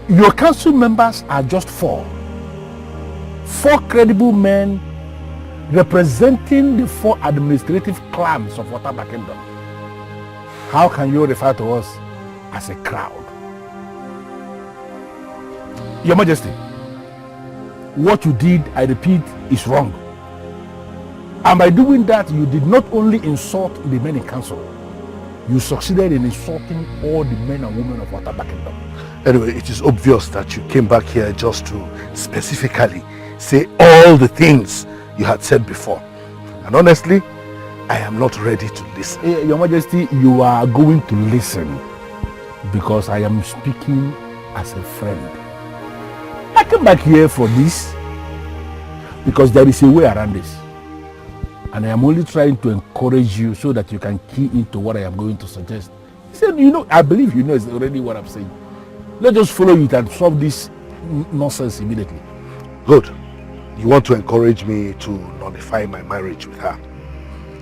Speaker 4: your council members are just 4. 4 credible men representing the 4 administrative clans of Otamba Kingdom. How can you refer to us as a crowd? Your Majesty, what you did, I repeat, is wrong. And by doing that, you did not only insult the men in council, you succeeded in insulting all the men and women of Otamba Kingdom.
Speaker 6: Anyway, it is obvious that you came back here just to specifically say all the things you had said before. And honestly, I am not ready to listen.
Speaker 4: Your Majesty, you are going to listen because I am speaking as a friend. I came back here for this because there is a way around this. And I am only trying to encourage you so that you can key into what I am going to suggest. He said, you know, I believe you know it's already what I'm saying. Let's just follow it and solve this nonsense immediately.
Speaker 6: Good. You want to encourage me to nullify my marriage with her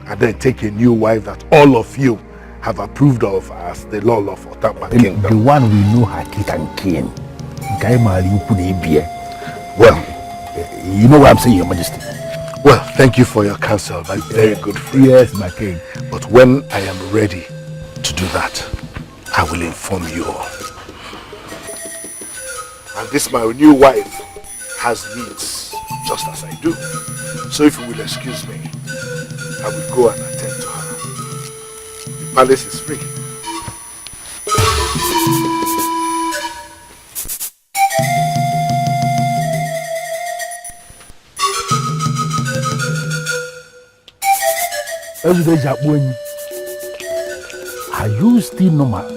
Speaker 6: and then take a new wife that all of you have approved of as the law of Otampa Kingdom.
Speaker 4: The one we know her kit and kin. Well, you know what I'm saying, Your Majesty.
Speaker 6: Well, thank you for your counsel, my very good friend.
Speaker 4: Yes, my king.
Speaker 6: But when I am ready to do that, I will inform you all. And this my new wife has needs, just as I do. So if you will excuse me, I will go and attend to her. The palace is free.
Speaker 4: Are you still normal?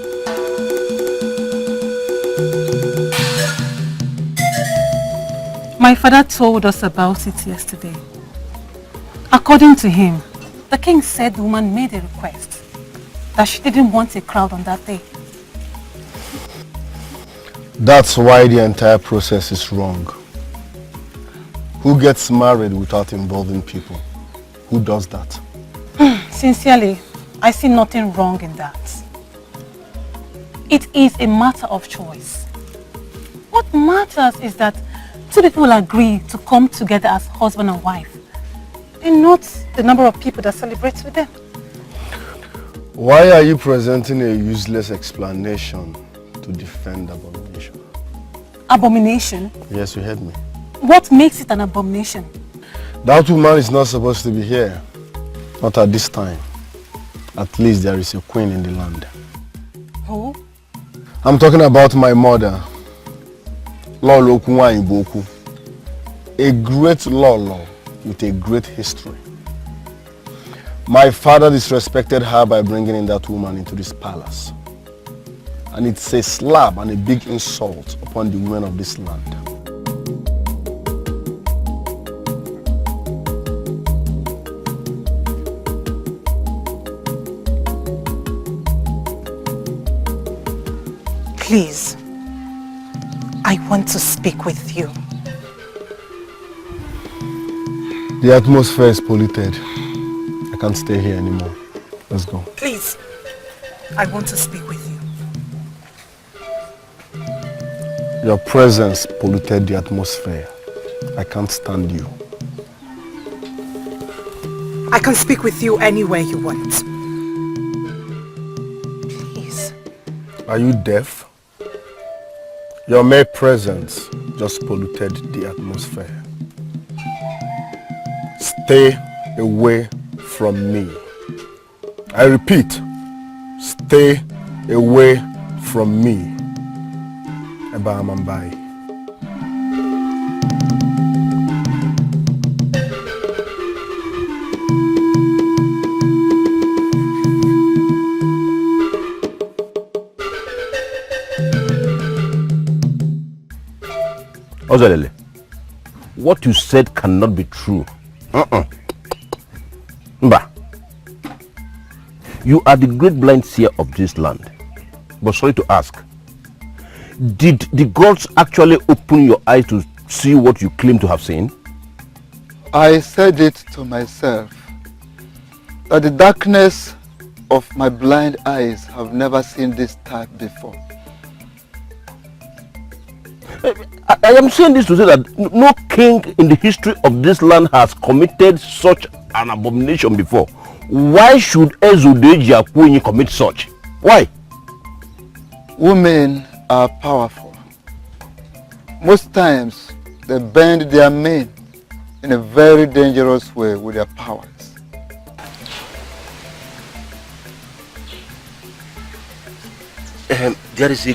Speaker 1: My father told us about it yesterday. According to him, the king said the woman made a request that she didn't want a crowd on that day.
Speaker 9: That's why the entire process is wrong. Who gets married without involving people? Who does that?
Speaker 1: Sincerely, I see nothing wrong in that. It is a matter of choice. What matters is that two people will agree to come together as husband and wife, and not the number of people that celebrate with them.
Speaker 9: Why are you presenting a useless explanation to defend abomination?
Speaker 1: Abomination?
Speaker 9: Yes, you heard me.
Speaker 1: What makes it an abomination?
Speaker 9: That woman is not supposed to be here. Not at this time. At least there is a queen in the land.
Speaker 1: Who?
Speaker 9: I'm talking about my mother. Lolo Kunwa Iboku. A great Lolo with a great history. My father disrespected her by bringing in that woman into this palace. And it's a slap and a big insult upon the women of this land.
Speaker 8: Please, I want to speak with you.
Speaker 9: The atmosphere is polluted. I can't stay here anymore. Let's go.
Speaker 8: Please, I want to speak with you.
Speaker 9: Your presence polluted the atmosphere. I can't stand you.
Speaker 8: I can speak with you anywhere you want. Please.
Speaker 9: Are you deaf? Your mere presence just polluted the atmosphere. Stay away from me. I repeat, stay away from me. Eba Amambai.
Speaker 3: Ozalele, what you said cannot be true. Mba, you are the great blind seer of this land. But sorry to ask, did the gods actually open your eyes to see what you claim to have seen?
Speaker 14: I said it to myself, that the darkness of my blind eyes have never seen this type before.
Speaker 3: I am saying this to say that no king in the history of this land has committed such an abomination before. Why should Ezudeji Akwenyi commit such? Why?
Speaker 14: Women are powerful. Most times, they bend their men in a very dangerous way with their powers.
Speaker 3: There is a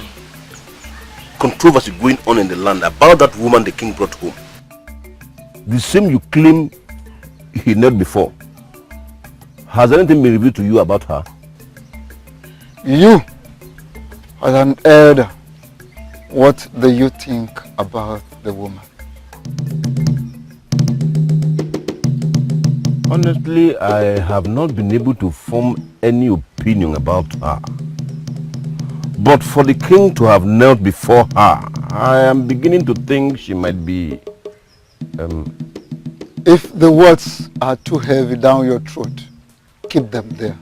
Speaker 9: controversy going on in the land about that woman the king brought home.
Speaker 3: The same you claim he knelt before. Has anything been revealed to you about her?
Speaker 14: You, as an elder, what do you think about the woman?
Speaker 3: Honestly, I have not been able to form any opinion about her. But for the king to have knelt before her, I am beginning to think she might be...
Speaker 14: If the words are too heavy down your throat, keep them there.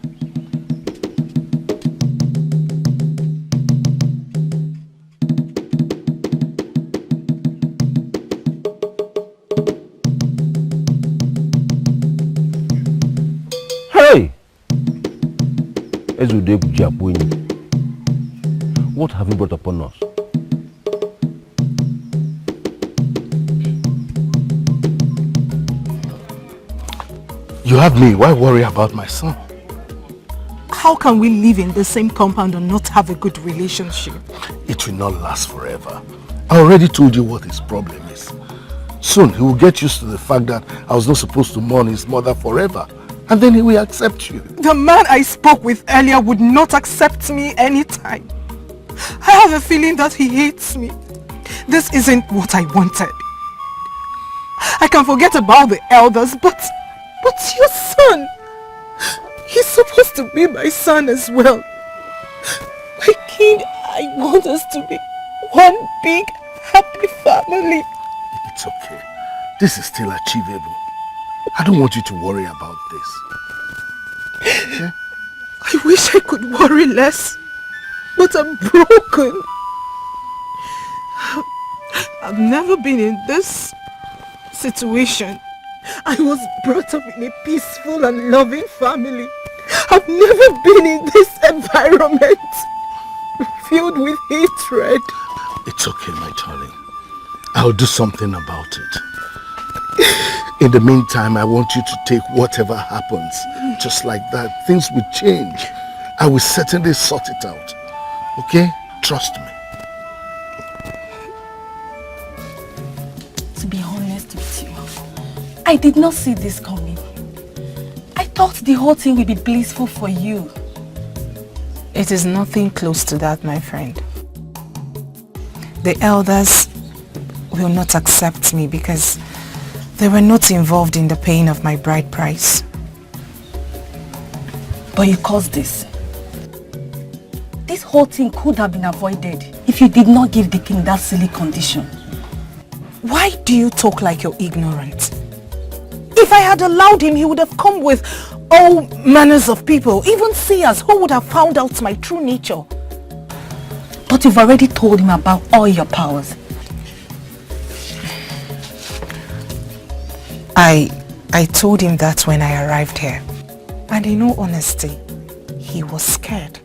Speaker 3: Hey! What have you brought upon us?
Speaker 6: You have me. Why worry about my son?
Speaker 8: How can we live in the same compound and not have a good relationship?
Speaker 6: It will not last forever. I already told you what his problem is. Soon he will get used to the fact that I was not supposed to mourn his mother forever. And then he will accept you.
Speaker 8: The man I spoke with earlier would not accept me anytime. I have a feeling that he hates me. This isn't what I wanted. I can forget about the elders, but your son, he's supposed to be my son as well. My king, I want us to be one big, happy family.
Speaker 6: It's okay. This is still achievable. I don't want you to worry about this. Okay?
Speaker 8: I wish I could worry less, but I'm broken. I've never been in this situation. I was brought up in a peaceful and loving family. I've never been in this environment filled with hatred.
Speaker 6: It's okay, my darling. I'll do something about it. In the meantime, I want you to take whatever happens. Just like that, things will change. I will certainly sort it out. Okay? Trust me.
Speaker 7: To be honest with you, I did not see this coming. I thought the whole thing would be blissful for you.
Speaker 8: It is nothing close to that, my friend. The elders will not accept me because they were not involved in the paying of my bride price.
Speaker 7: But you caused this. This whole thing could have been avoided if you did not give the king that silly condition.
Speaker 8: Why do you talk like you're ignorant? If I had allowed him, he would have come with all manners of people, even seers who would have found out my true nature.
Speaker 7: But you've already told him about all your powers.
Speaker 8: I told him that when I arrived here. And in all honesty, he was scared.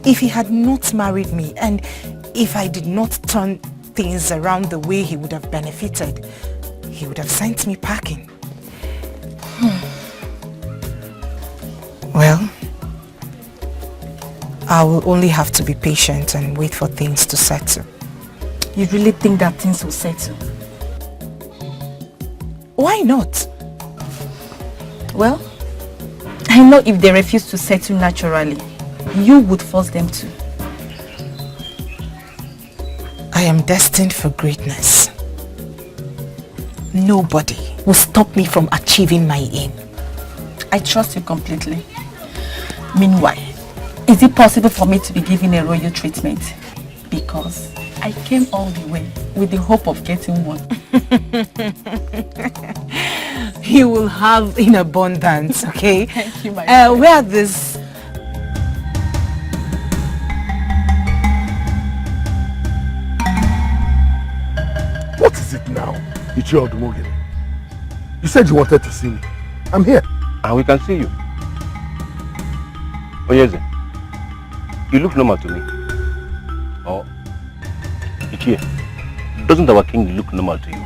Speaker 8: If he had not married me and if I did not turn things around the way he would have benefited, he would have sent me packing. Well, I will only have to be patient and wait for things to settle.
Speaker 7: You really think that things will settle?
Speaker 8: Why not?
Speaker 7: Well, I know if they refuse to settle naturally, you would force them to.
Speaker 8: I am destined for greatness. Nobody will stop me from achieving my aim.
Speaker 7: I trust you completely. Meanwhile, is it possible for me to be given a royal treatment? Because I came all the way with the hope of getting one.
Speaker 8: You will have in abundance, okay?
Speaker 7: Thank you, my friend.
Speaker 8: Where are this?
Speaker 6: What is it now? You said you wanted to see me. I'm here.
Speaker 3: And we can see you. Ugezu, you look normal to me. Oh, Ichie, doesn't our king look normal to you?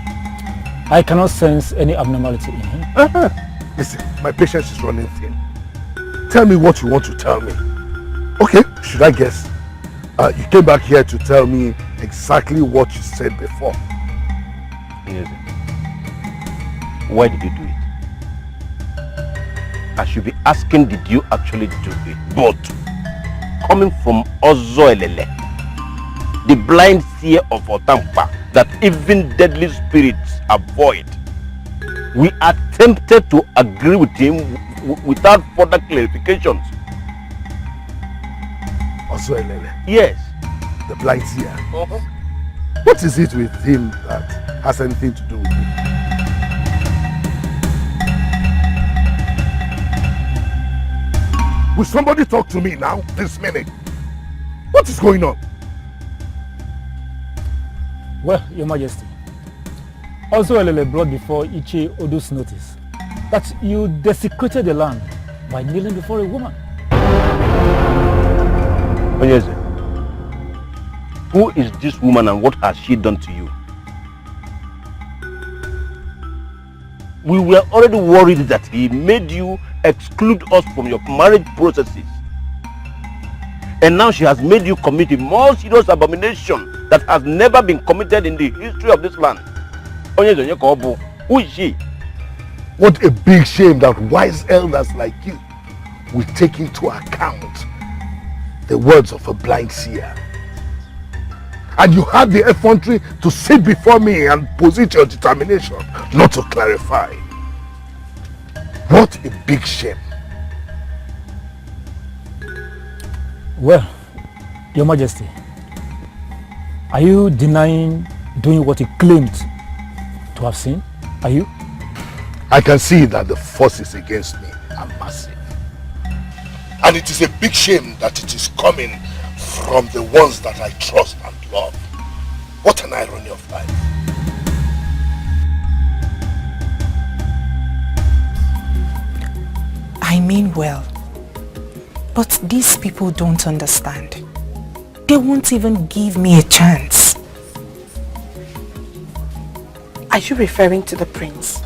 Speaker 5: I cannot sense any abnormality in him.
Speaker 6: Listen, my patience is running thin. Tell me what you want to tell me. Okay, should I guess? You came back here to tell me exactly what you said before.
Speaker 3: Yes. Why did you do it? I should be asking, did you actually do it? But coming from Ozoelele, the blind seer of Otampa, that even deadly spirits avoid, we attempted to agree with him without further clarifications.
Speaker 6: Ozoelele?
Speaker 3: Yes.
Speaker 6: The blind seer? What is it with him that has anything to do with you? Will somebody talk to me now, this minute? What is going on?
Speaker 5: Well, Your Majesty, also Elele brought before Iche Odu's notice that you desecrated the land by kneeling before a woman.
Speaker 3: Onyeze, who is this woman and what has she done to you? We were already worried that he made you exclude us from your marriage processes. And now she has made you commit a more serious abomination that has never been committed in the history of this land. Onyeze, who is she?
Speaker 6: What a big shame that wise elders like you will take into account the words of a blind seer. And you had the effrontery to sit before me and posit your determination not to clarify. What a big shame.
Speaker 5: Well, Your Majesty, are you denying doing what you claimed to have seen? Are you?
Speaker 6: I can see that the forces against me are massive. And it is a big shame that it is coming from the ones that I trust and love. What an irony of life.
Speaker 8: I mean well, but these people don't understand. They won't even give me a chance.
Speaker 2: Are you referring to the prince?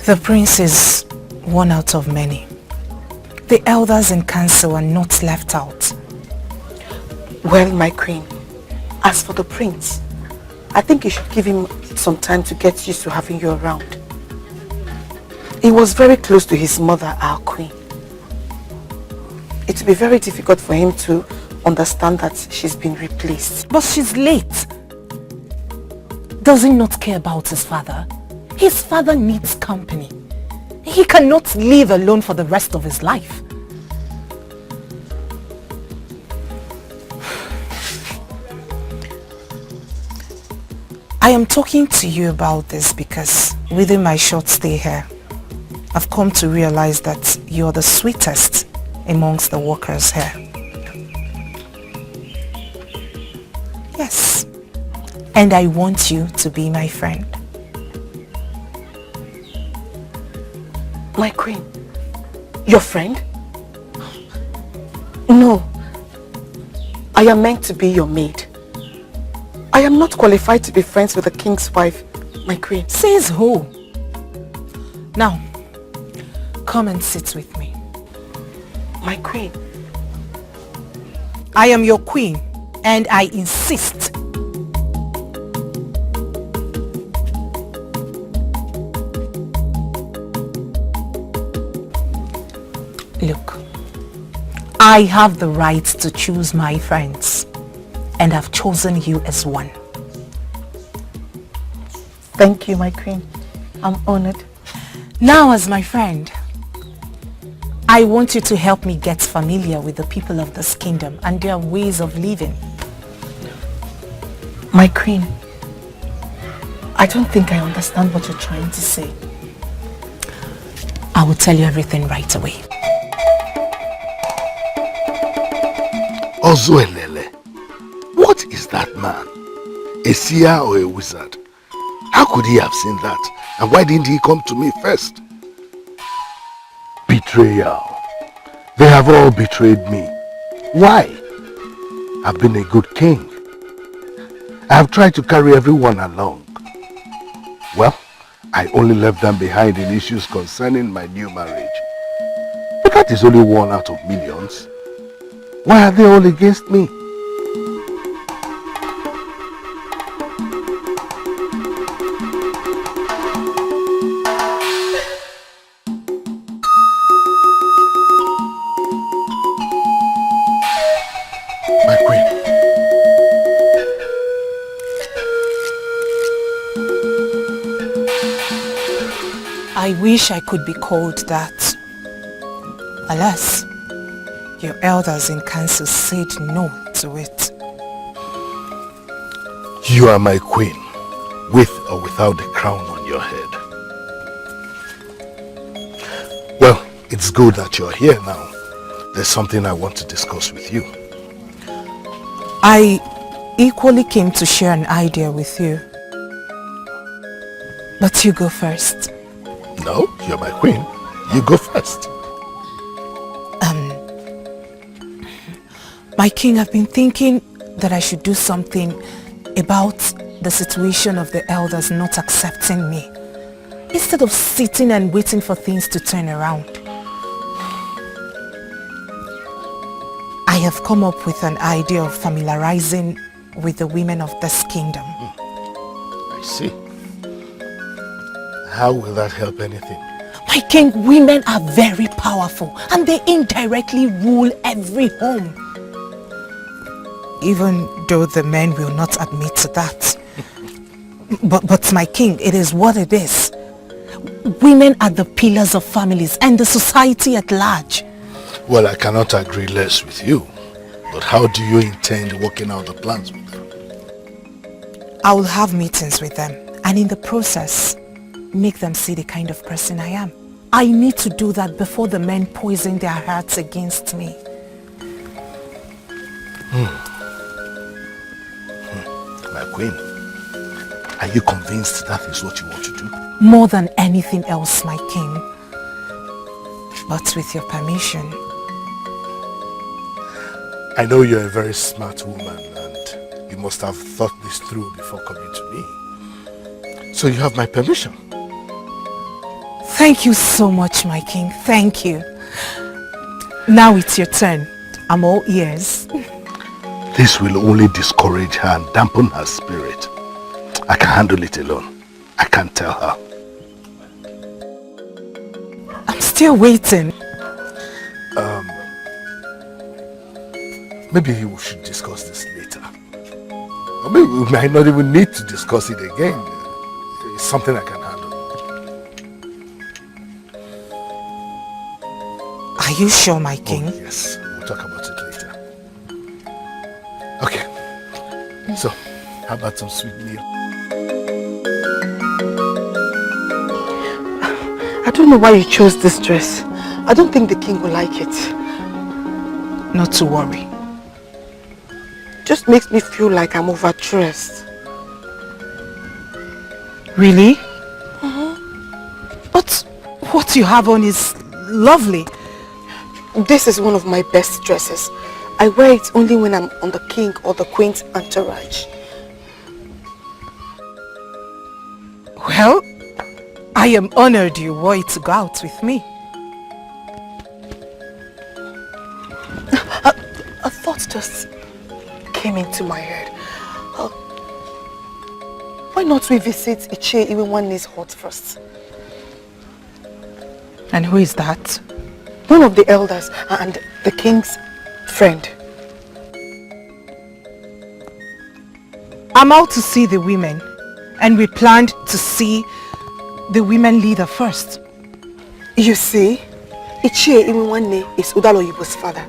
Speaker 8: The prince is one out of many. The elders in council are not left out.
Speaker 2: Well, my queen, as for the prince, I think you should give him some time to get used to having you around. He was very close to his mother, our queen. It will be very difficult for him to understand that she's been replaced.
Speaker 8: But she's late. Does he not care about his father? His father needs company. He cannot live alone for the rest of his life. I am talking to you about this because within my short stay here, I've come to realize that you're the sweetest amongst the workers here. Yes, and I want you to be my friend.
Speaker 2: My queen, your friend? No, I am meant to be your maid. I am not qualified to be friends with the king's wife, my queen.
Speaker 8: Says who? Now, come and sit with me.
Speaker 2: My queen.
Speaker 8: I am your queen, and I insist. Look, I have the right to choose my friends, and I've chosen you as one.
Speaker 2: Thank you, my queen. I'm honored.
Speaker 8: Now, as my friend, I want you to help me get familiar with the people of this kingdom and their ways of living.
Speaker 2: My queen, I don't think I understand what you're trying to say.
Speaker 8: I will tell you everything right away.
Speaker 6: Ozoelele, what is that man? A seer or a wizard? How could he have seen that? And why didn't he come to me first? Betrayal. They have all betrayed me. Why? I've been a good king. I have tried to carry everyone along. Well, I only left them behind in issues concerning my new marriage. But that is only one out of millions. Why are they all against me?
Speaker 8: I wish I could be called that. Alas, your elders in council said no to it.
Speaker 6: You are my queen, with or without the crown on your head. Well, it's good that you're here now. There's something I want to discuss with you.
Speaker 8: I equally came to share an idea with you. But you go first.
Speaker 6: No, you're my queen. You go first.
Speaker 8: My king, I've been thinking that I should do something about the situation of the elders not accepting me, instead of sitting and waiting for things to turn around. I have come up with an idea of familiarizing with the women of this kingdom.
Speaker 6: I see. How will that help anything?
Speaker 8: My king, women are very powerful and they indirectly rule every home. Even though the men will not admit to that. But my king, it is what it is. Women are the pillars of families and the society at large.
Speaker 6: Well, I cannot agree less with you. But how do you intend working out the plans with them?
Speaker 8: I will have meetings with them and in the process, make them see the kind of person I am. I need to do that before the men poison their hearts against me.
Speaker 6: My queen, are you convinced that is what you want to do?
Speaker 8: More than anything else, my king. But with your permission.
Speaker 6: I know you're a very smart woman and you must have thought this through before coming to me. So you have my permission.
Speaker 8: Thank you so much, my king. Thank you. Now it's your turn. I'm all ears.
Speaker 6: This will only discourage her and dampen her spirit. I can handle it alone. I can't tell her.
Speaker 8: I'm still waiting.
Speaker 6: Maybe we should discuss this later. Or maybe we might not even need to discuss it again. It's something I can handle.
Speaker 8: Are you sure, my king?
Speaker 6: Oh, yes, we'll talk about it later. Okay. So, how about some sweet meal?
Speaker 2: I don't know why you chose this dress. I don't think the king will like it.
Speaker 8: Not to worry.
Speaker 2: Just makes me feel like I'm overdressed.
Speaker 8: Really? But what you have on is lovely.
Speaker 2: This is one of my best dresses. I wear it only when I'm on the king or the queen's entourage.
Speaker 8: Well, I am honored you wore it to go out with me.
Speaker 2: A thought just came into my head. Why not we visit Ichie even when it's hot first?
Speaker 8: And who is that?
Speaker 2: One of the elders and the king's friend.
Speaker 8: I'm out to see the women, and we planned to see the women leader first.
Speaker 2: You see, Ichie Iwiwanne is Udaloyibo's father.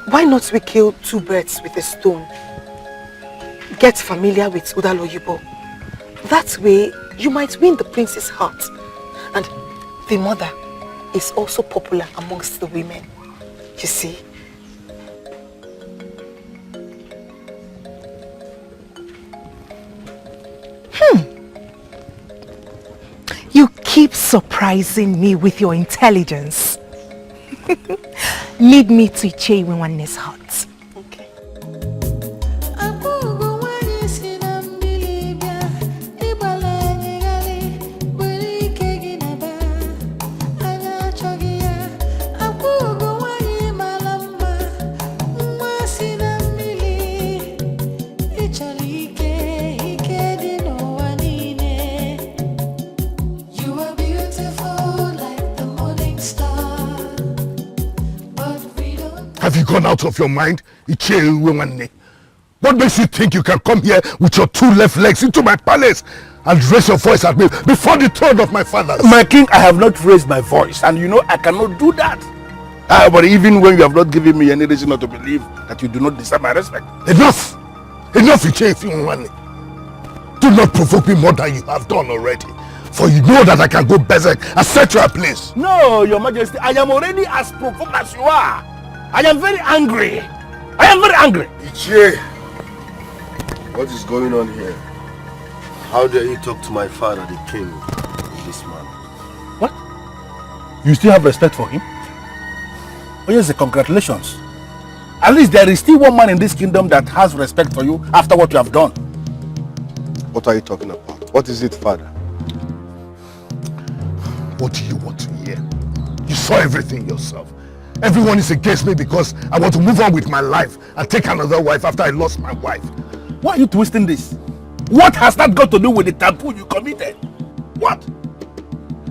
Speaker 2: Why not we kill two birds with a stone? Get familiar with Udaloyibo. That way, you might win the prince's heart. And the mother is also popular amongst the women. You see?
Speaker 8: You keep surprising me with your intelligence. Lead me to Ichie Iwiwanne's heart.
Speaker 2: Okay.
Speaker 6: Have you gone out of your mind? Ichie Iwiwanne. What makes you think you can come here with your two left legs into my palace and raise your voice at me before the throne of my fathers?
Speaker 4: My king, I have not raised my voice, and you know I cannot do that. But even when you have not given me any reason not to believe that you do not deserve my respect.
Speaker 6: Enough! Enough, Ugezu. Do not provoke me more than you have done already. For you know that I can go berserk and set you ablaze.
Speaker 4: No, your majesty, I am already as provoked as you are. I am very angry. I am very angry.
Speaker 9: Ichie, what is going on here? How dare you talk to my father, the king, in this manner?
Speaker 4: What? You still have respect for him? Oh yes, congratulations. At least there is still one man in this kingdom that has respect for you after what you have done.
Speaker 9: What are you talking about? What is it, father?
Speaker 6: What do you want to hear? You saw everything yourself. Everyone is against me because I want to move on with my life and take another wife after I lost my wife.
Speaker 4: Why are you twisting this? What has that got to do with the taboo you committed? What?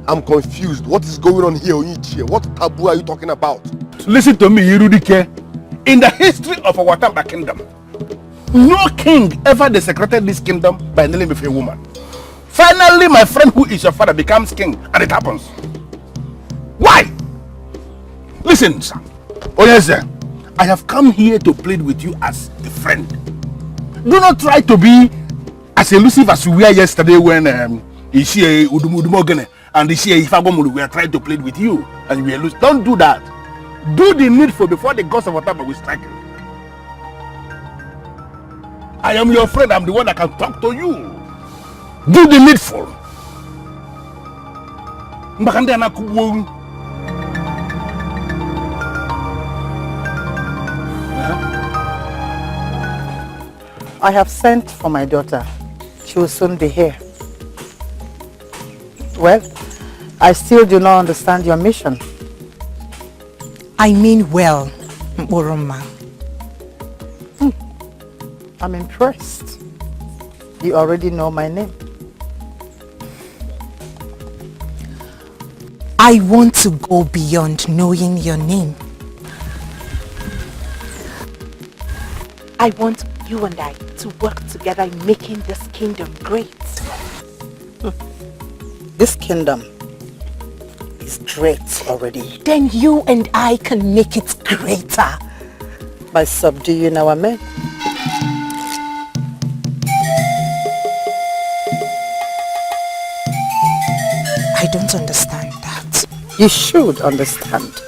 Speaker 9: I'm confused. What is going on here, Onichie? What taboo are you talking about?
Speaker 4: Listen to me, Dikeh. In the history of our Tamba kingdom, no king ever desecrated this kingdom by kneeling before a woman. Finally, my friend who is your father becomes king, and it happens. Why? Listen, sir. Oh yes, sir. I have come here to plead with you as a friend. Do not try to be as elusive as you were yesterday when Ishie Udumogene and Ishie Ifagomulu were trying to plead with you, and you were elusive. Don't do that. Do the needful before the gods of Otama will strike you. I am your friend. I'm the one that can talk to you. Do the needful.
Speaker 13: I have sent for my daughter. She will soon be here. Well, I still do not understand your mission.
Speaker 8: I mean well, Mporoma.
Speaker 13: I'm impressed. You already know my name.
Speaker 8: I want to go beyond knowing your name. I want you and I to work together in making this kingdom great.
Speaker 13: This kingdom is great already.
Speaker 8: Then you and I can make it greater.
Speaker 13: By subduing our men.
Speaker 8: I don't understand that.
Speaker 13: You should understand.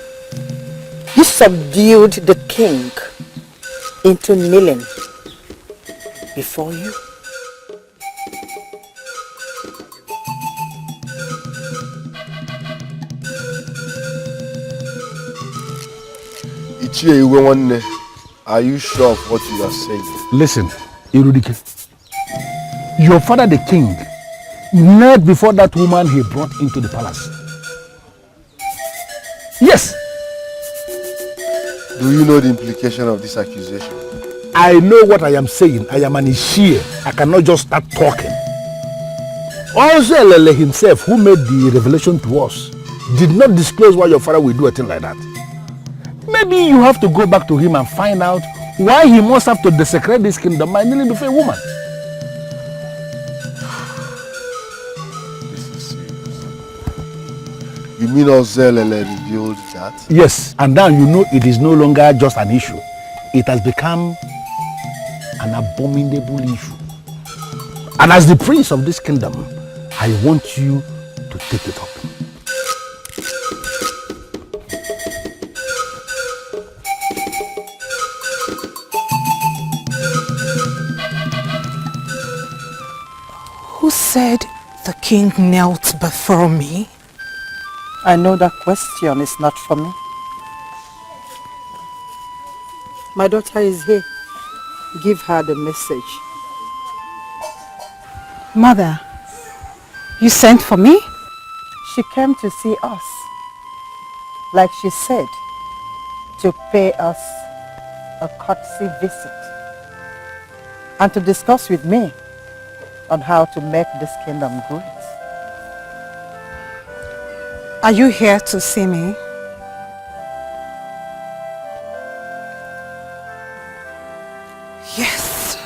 Speaker 13: You subdued the king into kneeling before you.
Speaker 9: Ichie, are you sure of what you are saying?
Speaker 4: Listen, Dikeh. Your father, the king, knelt before that woman he brought into the palace. Yes.
Speaker 9: Do you know the implication of this accusation?
Speaker 4: I know what I am saying. I am an Ishie. I cannot just start talking. Also, Elele himself, who made the revelation to us, did not disclose why your father will do a thing like that. Maybe you have to go back to him and find out why he must have to desecrate this kingdom by kneeling before a woman.
Speaker 9: This is serious. You mean Elele revealed that?
Speaker 4: Yes, and now you know it is no longer just an issue. It has become an abominable issue. And as the prince of this kingdom, I want you to take it up.
Speaker 8: Who said the king knelt before me?
Speaker 13: I know that question is not for me. My daughter is here. Give her the message.
Speaker 1: Mother, you sent for me?
Speaker 13: She came to see us. Like she said, to pay us a courtesy visit. And to discuss with me on how to make this kingdom great.
Speaker 1: Are you here to see me?
Speaker 8: Yes.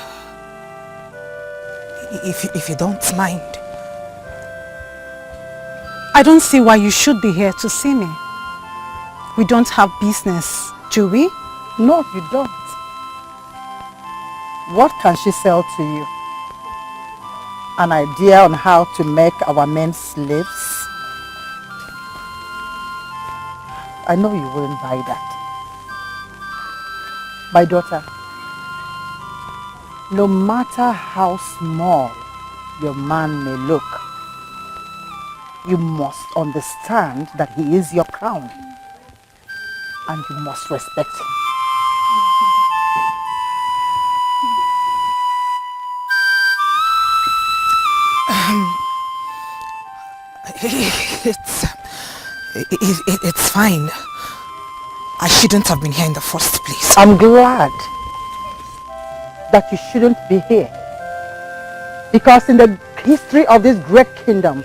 Speaker 8: If you don't mind.
Speaker 1: I don't see why you should be here to see me. We don't have business, do we?
Speaker 13: No, you don't. What can she sell to you? An idea on how to make our men slaves? I know you wouldn't buy that. My daughter, no matter how small your man may look, you must understand that he is your crown, and you must respect him.
Speaker 8: It's fine. I shouldn't have been here in the first place.
Speaker 13: I'm glad that you shouldn't be here, because in the history of this great kingdom,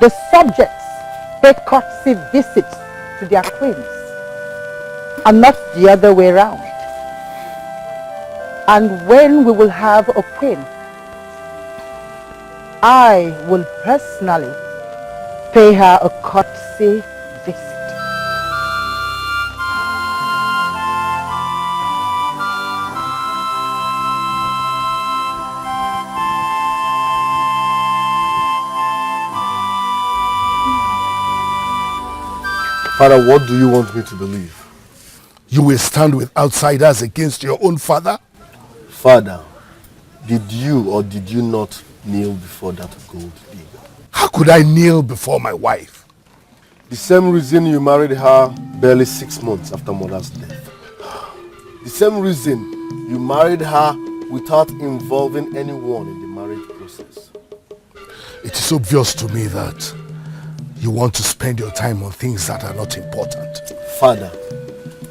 Speaker 13: the subjects pay courtesy visits to their queens and not the other way around. And when we will have a queen, I will personally pay her a courtesy visit.
Speaker 9: Father, what do you want me to believe?
Speaker 6: You will stand with outsiders against your own father?
Speaker 9: Father, did you or did you not kneel before that gold digger?
Speaker 6: How could I kneel before my wife?
Speaker 9: The same reason you married her barely 6 months after mother's death. The same reason you married her without involving anyone in the marriage process.
Speaker 6: It is obvious to me that you want to spend your time on things that are not important.
Speaker 9: Father,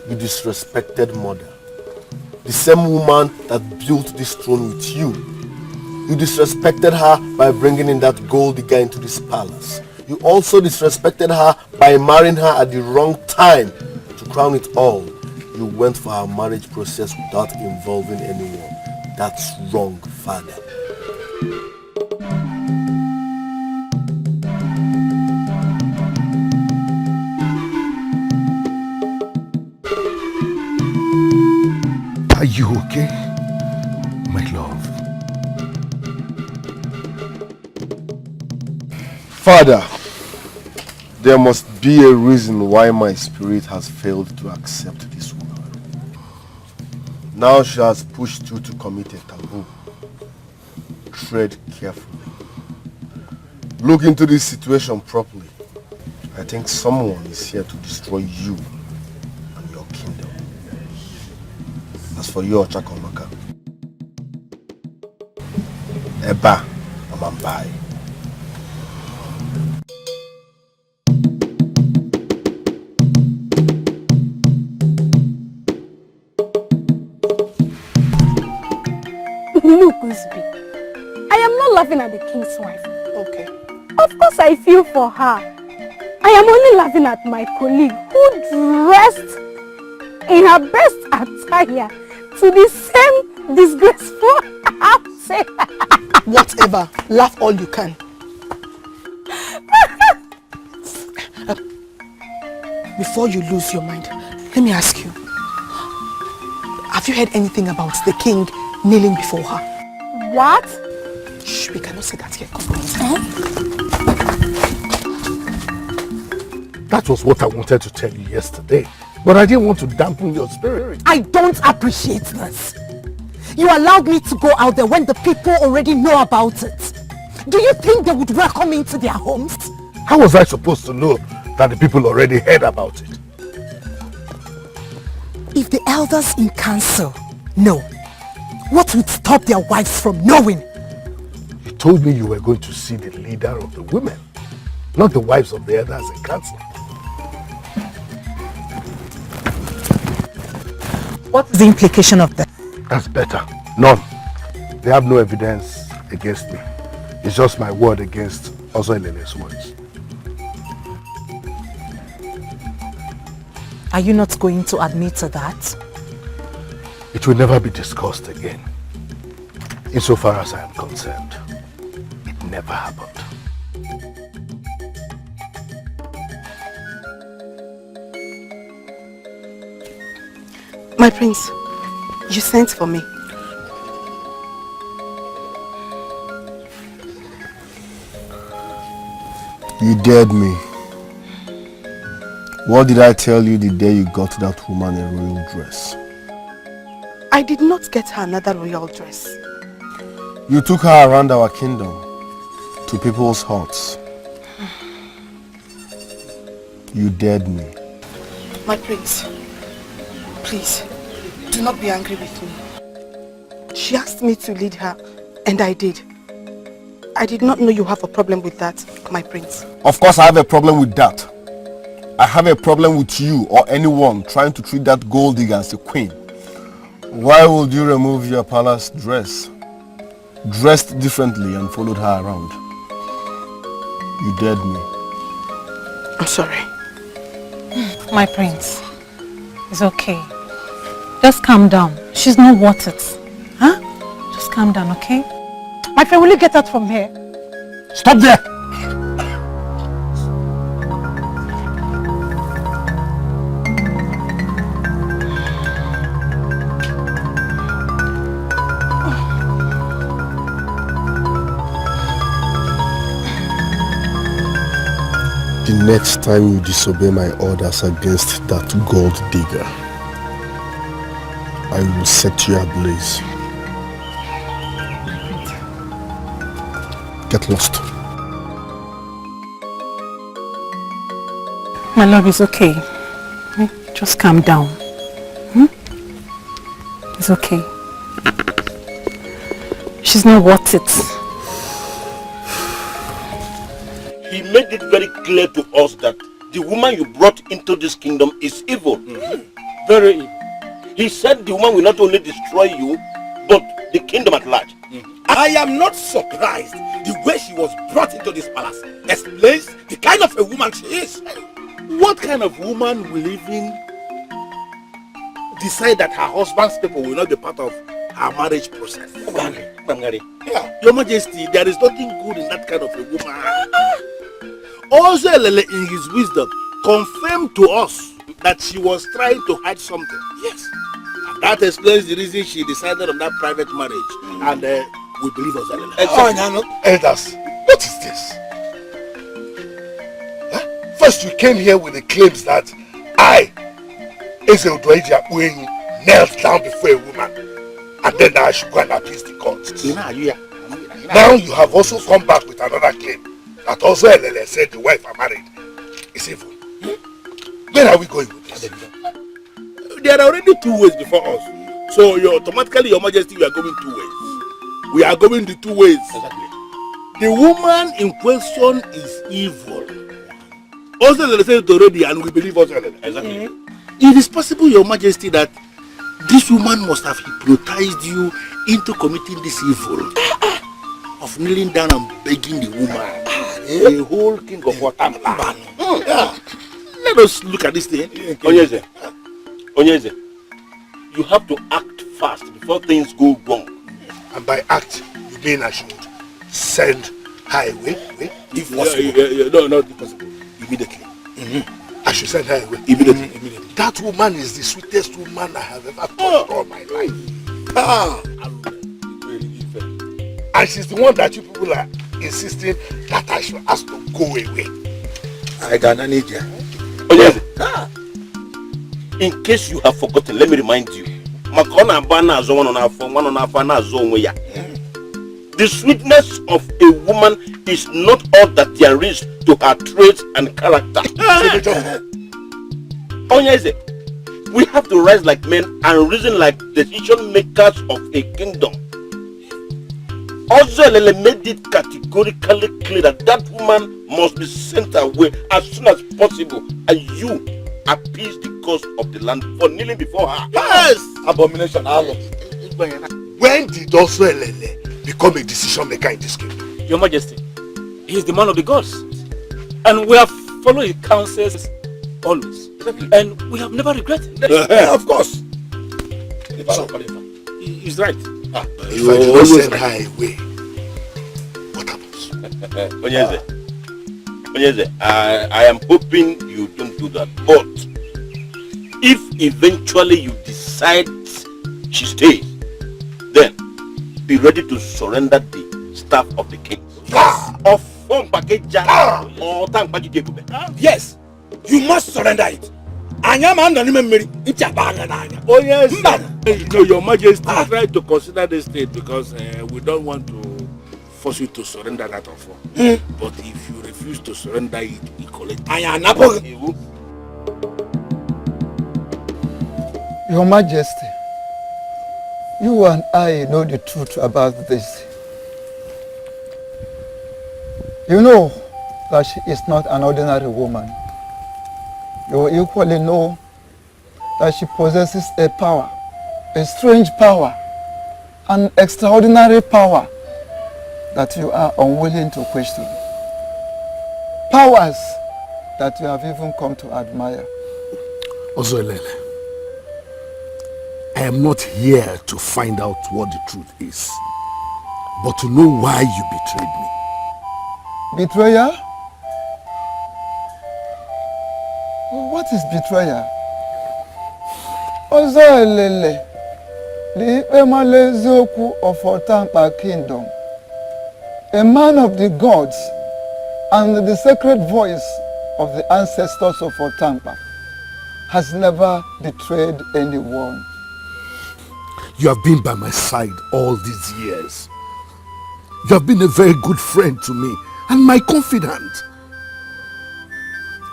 Speaker 9: you disrespected mother. The same woman that built this throne with you. You disrespected her by bringing in that gold digger into this palace. You also disrespected her by marrying her at the wrong time. To crown it all, you went for her marriage process without involving anyone. That's wrong, Father.
Speaker 6: Are you okay, my love?
Speaker 9: Father, there must be a reason why my spirit has failed to accept this woman. Now she has pushed you to commit a taboo. Tread carefully. Look into this situation properly. I think someone is here to destroy you and your kingdom. As for you, Chakomaka, Eba Amambai.
Speaker 10: Look, Usbi, I am not laughing at the king's wife.
Speaker 8: Okay.
Speaker 10: Of course I feel for her. I am only laughing at my colleague who dressed in her best attire to the same disgraceful outfit.
Speaker 8: Whatever. Laugh all you can. Before you lose your mind, let me ask you. Have you heard anything about the king kneeling before her?
Speaker 10: What?
Speaker 8: Shh, we cannot say that here. Come on.
Speaker 6: That was what I wanted to tell you yesterday. But I didn't want to dampen your spirit.
Speaker 8: I don't appreciate this. You allowed me to go out there when the people already know about it. Do you think they would welcome me into their homes?
Speaker 6: How was I supposed to know that the people already heard about it?
Speaker 8: If the elders in council know, what would stop their wives from knowing?
Speaker 6: You told me you were going to see the leader of the women, not the wives of the elders in council.
Speaker 8: What is the implication of that?
Speaker 6: That's better. None. They have no evidence against me. It's just my word against Ozoilene's words.
Speaker 8: Are you not going to admit to that?
Speaker 6: It will never be discussed again. Insofar as I am concerned, it never happened.
Speaker 2: My prince, you sent for me.
Speaker 9: You dared me. What did I tell you the day you got that woman a royal dress?
Speaker 2: I did not get her another royal dress.
Speaker 9: You took her around our kingdom, to people's hearts. You dared me.
Speaker 2: My prince, please, do not be angry with me. She asked me to lead her, and I did. I did not know you have a problem with that, my prince.
Speaker 9: Of course I have a problem with that. I have a problem with you or anyone trying to treat that gold digger as a queen. Why would you remove your palace dress, dressed differently and followed her around? You dared me.
Speaker 2: I'm sorry.
Speaker 1: My prince, it's okay. Just calm down. She's not worth it. Huh? Just calm down, okay? My friend, will you get out from here?
Speaker 6: Stop there!
Speaker 9: The next time you disobey my orders against that gold digger, I will set you ablaze. Get lost.
Speaker 1: My love, is okay. Just calm down. It's okay. She's not worth it.
Speaker 3: He made it very clear to us that the woman you brought into this kingdom is evil. Very evil. He said the woman will not only destroy you, but the kingdom at large.
Speaker 11: I am not surprised the way she was brought into this palace explains the kind of a woman she is. What kind of woman will even decide that her husband's people will not be part of her marriage process? Yeah. Your Majesty, there is nothing good in that kind of a woman. Also, Lele, in his wisdom, confirmed to us that she was trying to hide something. Yes. And that explains the reason she decided on that private marriage. And we believe us, Lele.
Speaker 6: Oh, no. Elders, what is this? Huh? First, you came here with the claims that I, Eze Odoeji Akpuenyi, knelt down before a woman. And then I should go and appease the court. Now you have also come back with another claim that also Elele said the wife I married is evil. Where are we going with this?
Speaker 11: There are already two ways before us. So automatically, Your Majesty, we are going two ways. We are going the two ways. Exactly. The woman in question is evil. Also, Elele said it already, and we believe also Elele. Exactly. It is possible, Your Majesty, that this woman must have hypnotized you into committing this evil of kneeling down and begging the woman, the whole king of Watamla. Yeah. Let us look at this thing.
Speaker 3: Onyeze, Onyeze, you have to act fast before things go wrong.
Speaker 6: And by act, you mean I should send her away?
Speaker 11: If possible. No, not possible. Immediately.
Speaker 6: I should send her away.
Speaker 11: Immediately.
Speaker 6: That woman is the sweetest woman I have ever touched all my life. And she's the one that you people are insisting that I should ask to go away.
Speaker 11: I got an idea.
Speaker 3: In case you have forgotten, let me remind you. The sweetness of a woman is not all that there is to her traits and character. We have to rise like men and reason like decision makers of a kingdom. Also, Lele made it categorically clear that that woman must be sent away as soon as possible, and you appease the cause of the land for kneeling before her.
Speaker 11: Yes! Abomination.
Speaker 6: When did also Lele become a decision maker in this kingdom?
Speaker 5: Your Majesty, he is the man of the gods, and we have followed his counsels always, and we have never regretted.
Speaker 11: Of course.
Speaker 4: He's right.
Speaker 6: If I do not send her away, what happens?
Speaker 3: Onyeze, I am hoping you don't do that. But if eventually you decide she stays, then be ready to surrender the staff of the king.
Speaker 11: Yes. Yes. You must surrender it. Oh
Speaker 4: yes. No, Your Majesty, try to consider the state because we don't want to force you to surrender that offer. But if you refuse to surrender it, we collect it.
Speaker 14: Your Majesty, you and I know the truth about this. You know that she is not an ordinary woman. You equally know that she possesses a power, a strange power, an extraordinary power that you are unwilling to question. Powers that you have even come to admire.
Speaker 6: Ozoelele, I am not here to find out what the truth is, but to know why you betrayed me.
Speaker 14: Betrayal? What is betrayal? Ozoelele, the Emalezoku of Otampa Kingdom, a man of the gods and the sacred voice of the ancestors of Otampa, has never betrayed anyone.
Speaker 6: You have been by my side all these years. You have been a very good friend to me and my confidant.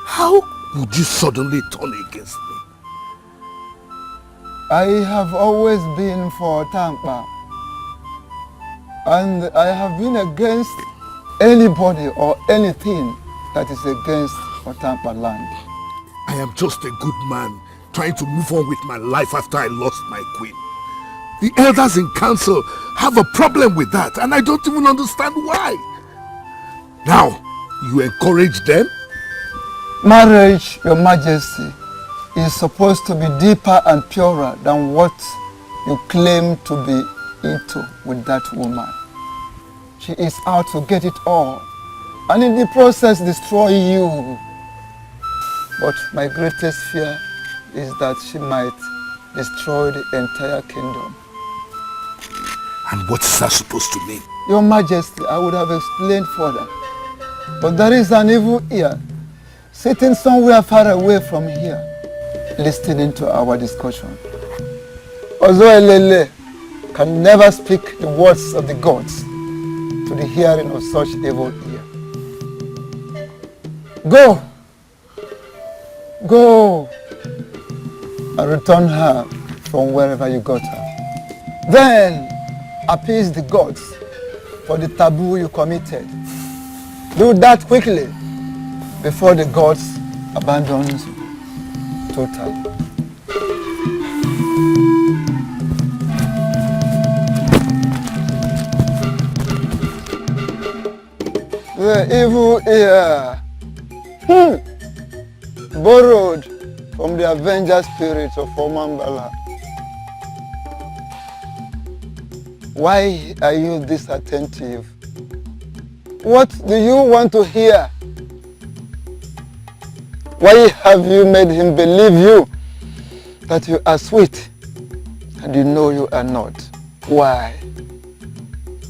Speaker 6: How would you suddenly turn against me?
Speaker 14: I have always been for Otampa, and I have been against anybody or anything that is against Otampa land.
Speaker 6: I am just a good man trying to move on with my life after I lost my queen. The elders in council have a problem with that, and I don't even understand why. Now, you encourage them?
Speaker 14: Marriage, Your Majesty, is supposed to be deeper and purer than what you claim to be into with that woman. She is out to get it all, and in the process destroy you. But my greatest fear is that she might destroy the entire kingdom.
Speaker 6: And what is that supposed to mean?
Speaker 14: Your Majesty, I would have explained further, but there is an evil ear sitting somewhere far away from here, listening to our discussion. Ozoelele can never speak the words of the gods to the hearing of such evil ear. Go! Go and return her from wherever you got her. Then appease the gods for the taboo you committed. Do that quickly before the gods abandon you totally. The evil ear, borrowed from the avenger spirit of Omambala. Why are you this attentive? What do you want to hear? Why have you made him believe you that you are sweet and you know you are not? Why?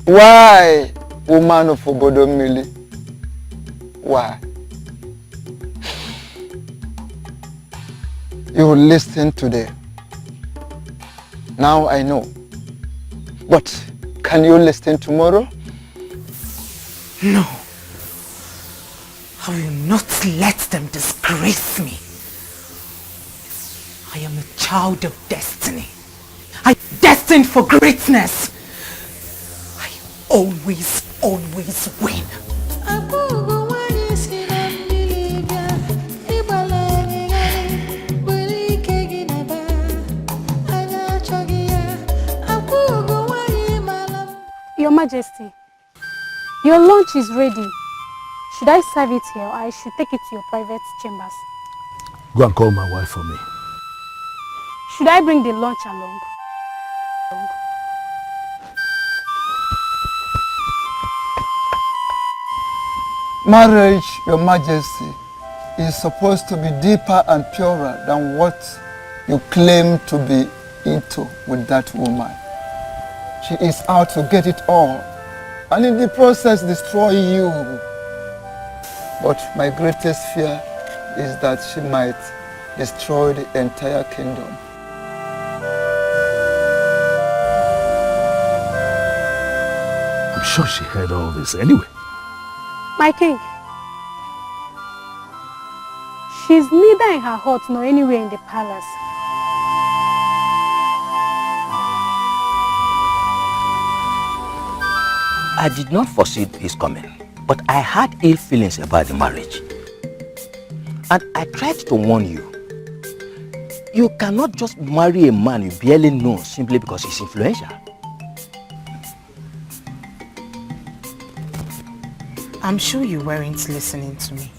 Speaker 14: Why, woman of Obodomili? Why? You listened today. Now I know. But can you listen tomorrow?
Speaker 8: No. I will not let them disgrace me. I am a child of destiny. I am destined for greatness. I always win.
Speaker 10: Your Majesty, your lunch is ready. Should I serve it here or I should take it to your private chambers?
Speaker 6: Go and call my wife for me.
Speaker 10: Should I bring the lunch along?
Speaker 14: Marriage, Your Majesty, is supposed to be deeper and purer than what you claim to be into with that woman. She is out to get it all, and in the process destroy you. But my greatest fear is that she might destroy the entire kingdom.
Speaker 4: I'm sure she heard all this anyway.
Speaker 10: My king, she's neither in her hut nor anywhere in the palace.
Speaker 11: I did not foresee his coming, but I had ill feelings about the marriage. And I tried to warn you. You cannot just marry a man you barely know simply because he's influential.
Speaker 8: I'm sure you weren't listening to me.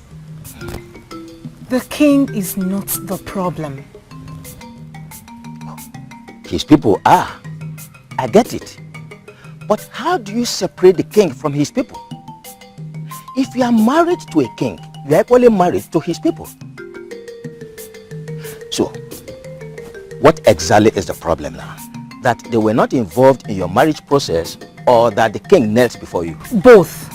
Speaker 8: The king is not the problem.
Speaker 11: His people are. I get it. But how do you separate the king from his people? If you are married to a king, you are equally married to his people. So, what exactly is the problem now? That they were not involved in your marriage process, or that the king knelt before you?
Speaker 8: Both.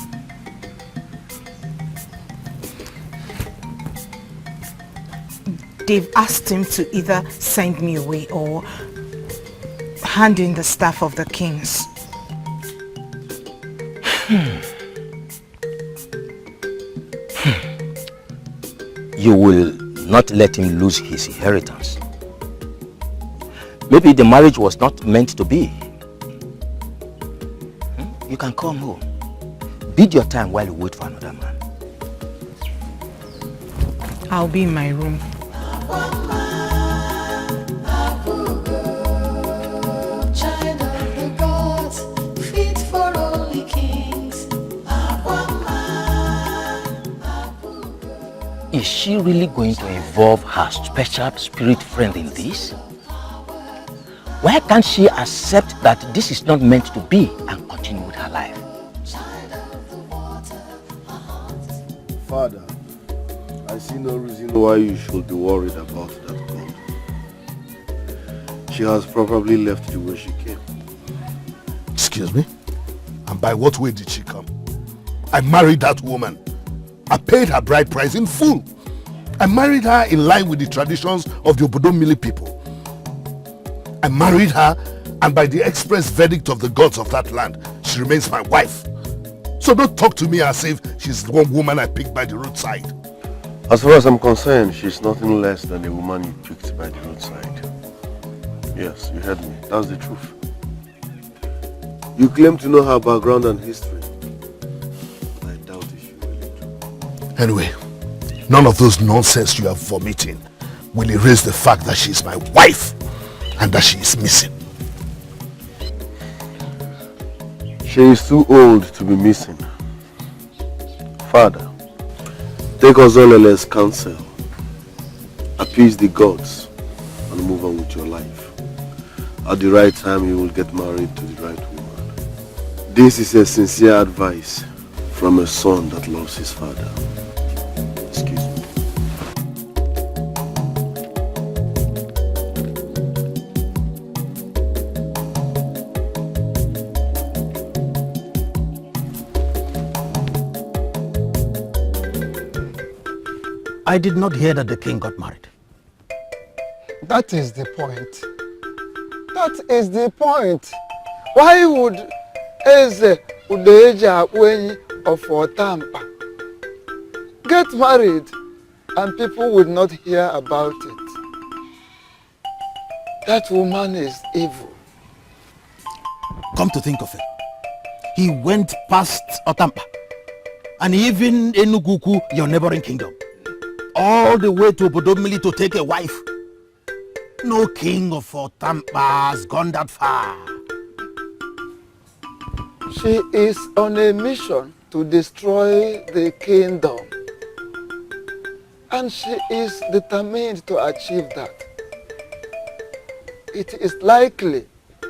Speaker 8: They've asked him to either send me away or hand in the staff of the kings.
Speaker 11: You will not let him lose his inheritance. Maybe the marriage was not meant to be. You can come home. Bide your time while you wait for another man.
Speaker 8: I'll be in my room.
Speaker 12: Child of the gods, fit for only kings.
Speaker 11: Is she really going to involve her special spirit friend in this? Why can't she accept that this is not meant to be and continue with her life?
Speaker 9: Father, I see no reason why you should be worried about that girl. She has probably left the way she came.
Speaker 6: Excuse me? And by what way did she come? I married that woman. I paid her bride price in full. I married her in line with the traditions of the Obodomili people. I married her, and by the express verdict of the gods of that land, she remains my wife. So don't talk to me as if she's the one woman I picked by the roadside.
Speaker 9: As far as I'm concerned, she's nothing less than a woman you picked by the roadside. Yes, you heard me. That's the truth. You claim to know her background and history. I doubt if you really do.
Speaker 6: Anyway, none of those nonsense you are vomiting will erase the fact that she's my wife and that she is missing.
Speaker 9: She is too old to be missing. Father, take Ozolele's counsel, appease the gods, and move on with your life. At the right time, you will get married to the right woman. This is a sincere advice from a son that loves his father. Excuse me.
Speaker 11: I did not hear that the king got married.
Speaker 14: That is the point. That is the point. Why would Eze Udeja Wenyi of Otampa get married and people would not hear about it? That woman is evil.
Speaker 11: Come to think of it, he went past Otampa and even Enuguku, your neighboring kingdom, all the way to Obodomili to take a wife. No king of Otampa has gone that far.
Speaker 14: She is on a mission to destroy the kingdom. And she is determined to achieve that. It is likely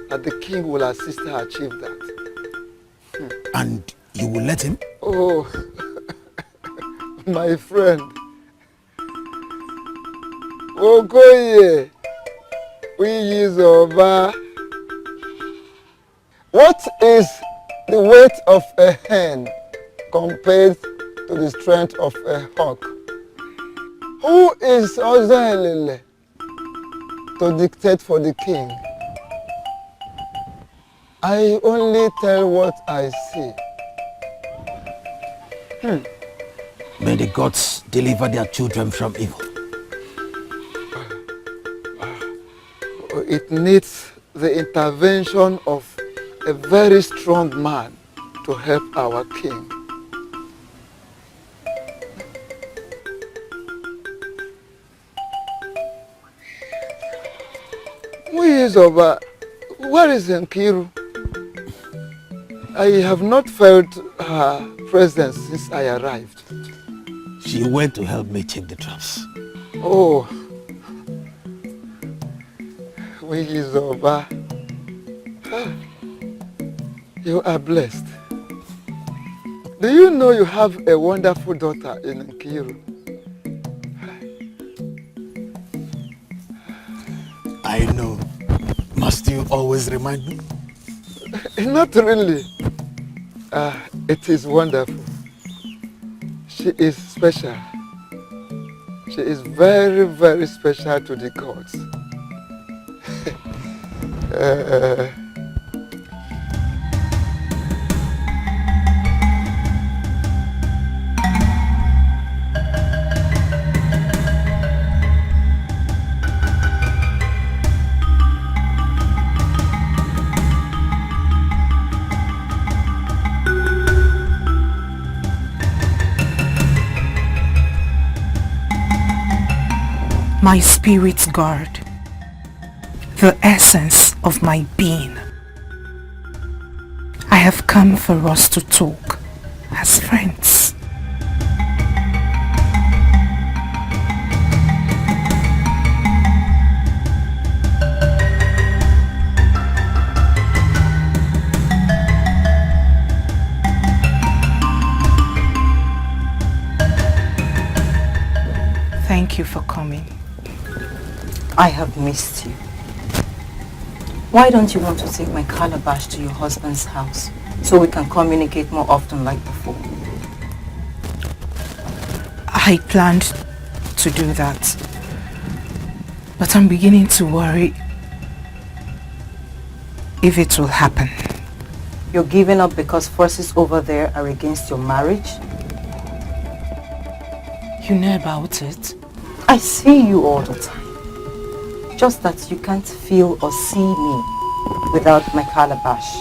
Speaker 14: that the king will assist her achieve that.
Speaker 11: And you will let him?
Speaker 14: Oh, my friend. Okoye, Ugezu. What is the weight of a hen compared to the strength of a hawk? Who is Ozelele to dictate for the king? I only tell what I see.
Speaker 11: May the gods deliver their children from evil.
Speaker 14: It needs the intervention of a very strong man to help our king. Ugezu, where is Nkiru? I have not felt her presence since I arrived.
Speaker 11: She went to help me check the traps.
Speaker 14: Oh, Ugezu, you are blessed. Do you know you have a wonderful daughter in Nkiru?
Speaker 11: I know. Must you always remind me?
Speaker 14: Not really. It is wonderful. She is special. She is very, very special to the gods.
Speaker 8: My spirit's guard, the essence of my being. I have come for us to talk as friends. Thank you for coming.
Speaker 13: I have missed you. Why don't you want to take my calabash to your husband's house so we can communicate more often like before?
Speaker 8: I planned to do that, but I'm beginning to worry if it will happen.
Speaker 13: You're giving up because forces over there are against your marriage?
Speaker 8: You know about it?
Speaker 13: I see you all the time. Just that you can't feel or see me without my calabash.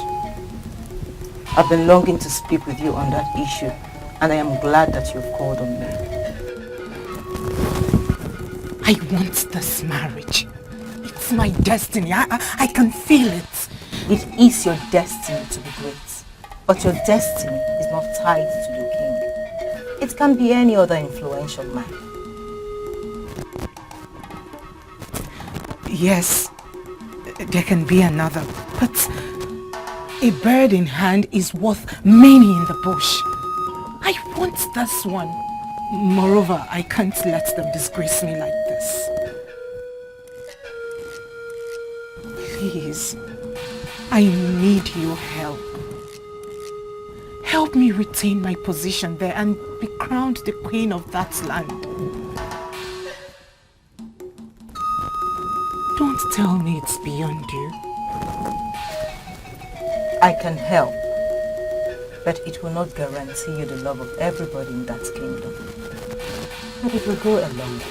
Speaker 13: I've been longing to speak with you on that issue, and I am glad that you've called on me.
Speaker 8: I want this marriage. It's my destiny. I can feel it.
Speaker 13: It is your destiny to be great, but your destiny is not tied to the king. It can be any other influential man.
Speaker 8: Yes, there can be another, but a bird in hand is worth many in the bush. I want this one. Moreover, I can't let them disgrace me like this. Please, I need your help. Help me retain my position there and be crowned the queen of that land. Don't tell me it's beyond you.
Speaker 13: I can help, but it will not guarantee you the love of everybody in that kingdom. But it will go a long way.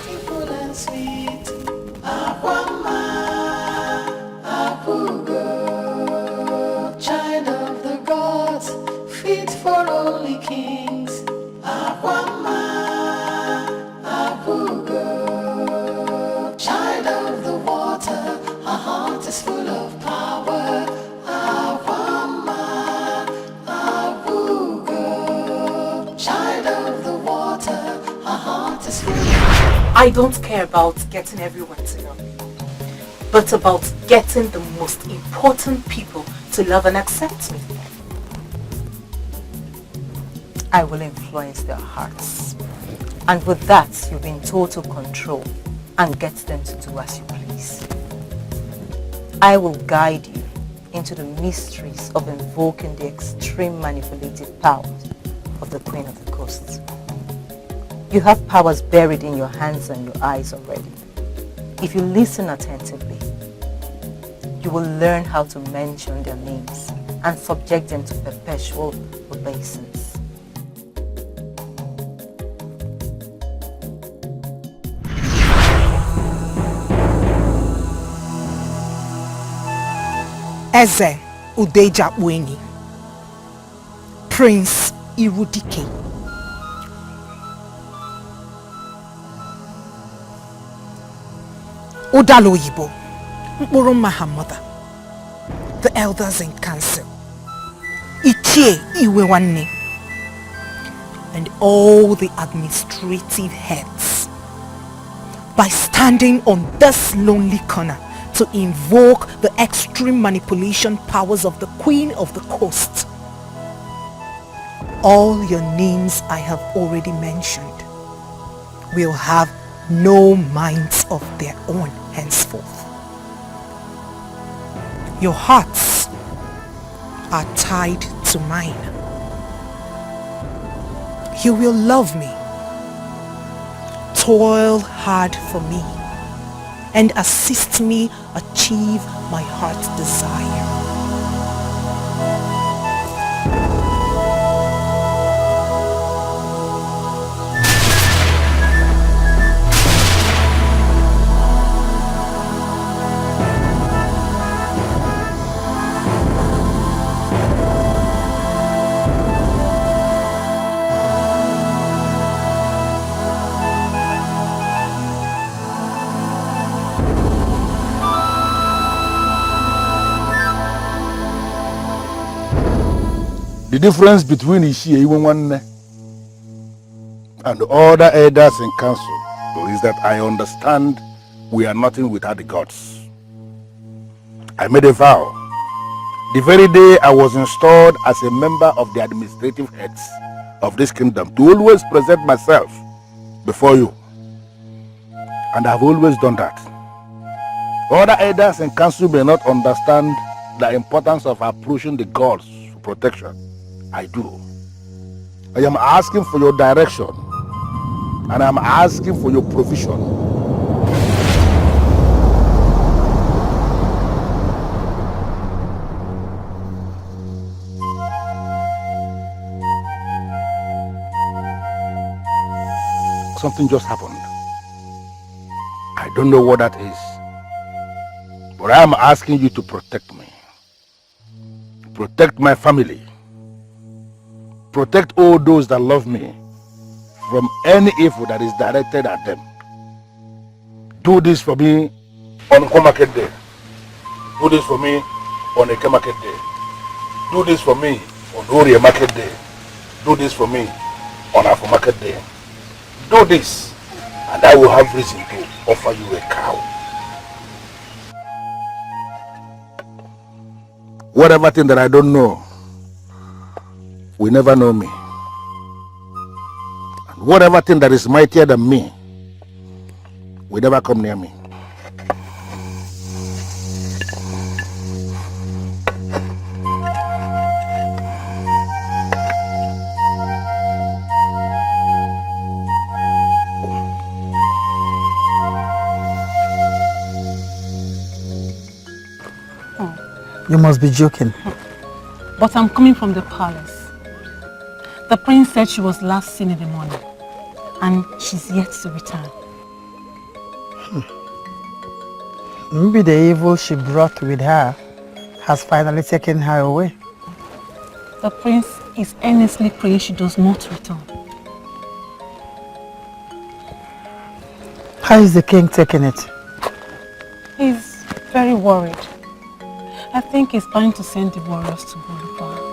Speaker 12: Child of the gods, fit for only kings. Child of the water, her heart is full of power. Child of the water, her heart is full of...
Speaker 8: I don't care about getting everyone to know me. but about getting the most important people to love and accept me.
Speaker 13: I will influence their hearts. And with that, you'll be in total control and get them to do as you please. I will guide you into the mysteries of invoking the extreme manipulative powers of the Queen of the Coast. You have powers buried in your hands and your eyes already. If you listen attentively, you will learn how to mention their names and subject them to perpetual obeisance.
Speaker 8: Eze Udejakwenyi, Prince Dikeh. Udaloyibo, Mkpụrụ Mahamada, the elders in council, Ichie Iwewanne, and all the administrative heads. By standing on this lonely corner to invoke the extreme manipulation powers of the Queen of the Coast. All your names I have already mentioned will have no minds of their own henceforth. Your hearts are tied to mine. You will love me, toil hard for me, and assist me achieve my heart's desire.
Speaker 4: The difference between Ishie Iwenwanne and the other elders in council is that I understand we are nothing without the gods. I made a vow the very day I was installed as a member of the administrative heads of this kingdom to always present myself before you. And I've always done that. Other elders in council may not understand the importance of approaching the gods for protection. I do. I am asking for your direction and I'm asking for your provision. Something just happened. I don't know what that is, but I am asking you to protect me. Protect my family. Protect all those that love me from any evil that is directed at them. Do this for me on Oko Market Day. Do this for me on Eke Market Day. Do this for me on Orie Market Day. Do this for me on Afo Market Day. Do this and I will have reason to offer you a cow. Whatever thing that I don't know will never know me. And whatever thing that is mightier than me will never come near me.
Speaker 15: You must be joking.
Speaker 1: But I'm coming from the palace. The prince said she was last seen in the morning, and she's yet to return.
Speaker 15: Maybe the evil she brought with her has finally taken her away.
Speaker 1: The prince is earnestly praying she does not return.
Speaker 15: How is the king taking it?
Speaker 1: He's very worried. I think he's planning to send the warriors to Bolupa.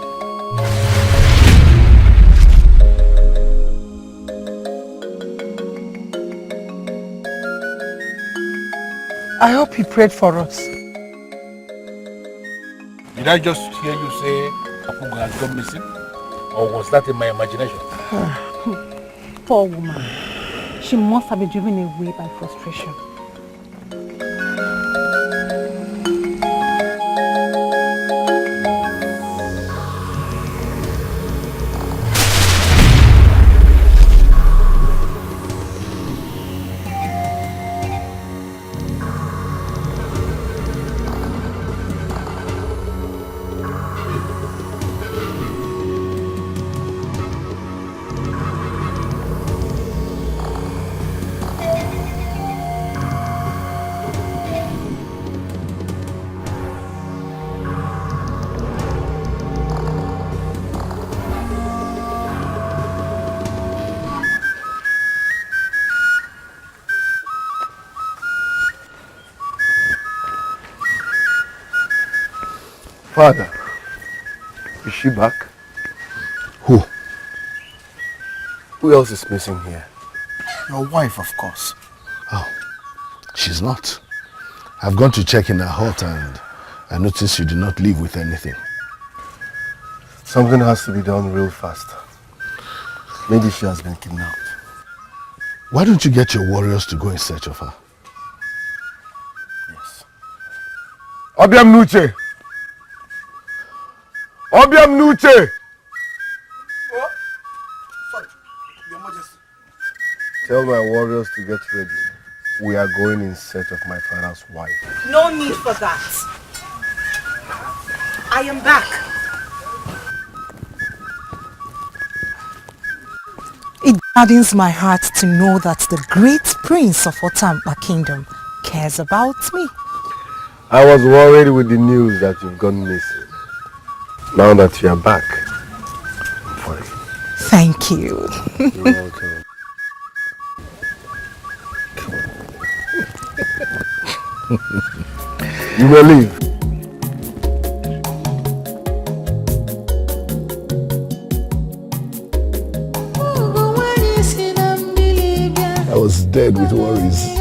Speaker 15: I hope he prayed for us.
Speaker 4: Did I just hear you say Apugo has gone missing? Or was that in my imagination?
Speaker 1: Poor woman. She must have been driven away by frustration.
Speaker 9: Father, is she back?
Speaker 6: Who?
Speaker 9: Who else is missing here?
Speaker 6: Your wife, of course. Oh, she's not. I've gone to check in her hut and I noticed she did not leave with anything.
Speaker 9: Something has to be done real fast. Maybe she has been kidnapped.
Speaker 6: Why don't you get your warriors to go in search of her?
Speaker 9: Yes. Obiam Nuche! Obiam Nuche!
Speaker 11: Oh, sorry, Your Majesty.
Speaker 9: Tell my warriors to get ready. We are going in search of my father's wife.
Speaker 8: No need for that. I am back. It gladdens my heart to know that the great prince of Otampa Kingdom cares about me.
Speaker 9: I was worried with the news that you've gone missing. Now that you are back, I'm fine.
Speaker 8: Thank you.
Speaker 9: You're welcome. You may leave.
Speaker 6: I was dead with worries.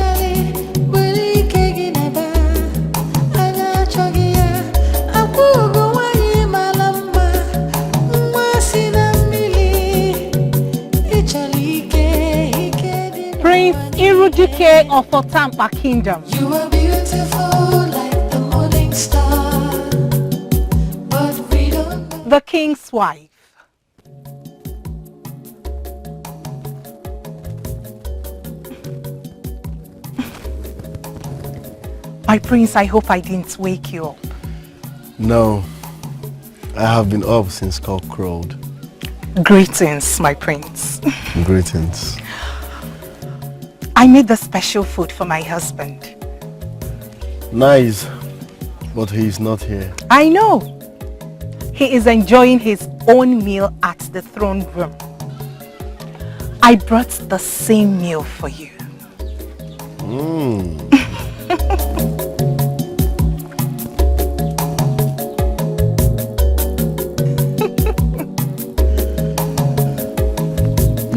Speaker 1: Dikeh of Otampa Kingdom.
Speaker 12: You are beautiful like the morning star, but we don't know.
Speaker 1: The king's wife.
Speaker 8: My prince, I hope I didn't wake you up.
Speaker 9: No, I have been up since cock crowed.
Speaker 8: Greetings, my prince.
Speaker 9: Greetings.
Speaker 8: I made the special food for my husband.
Speaker 9: Nice, but he is not here.
Speaker 8: I know. He is enjoying his own meal at the throne room. I brought the same meal for you.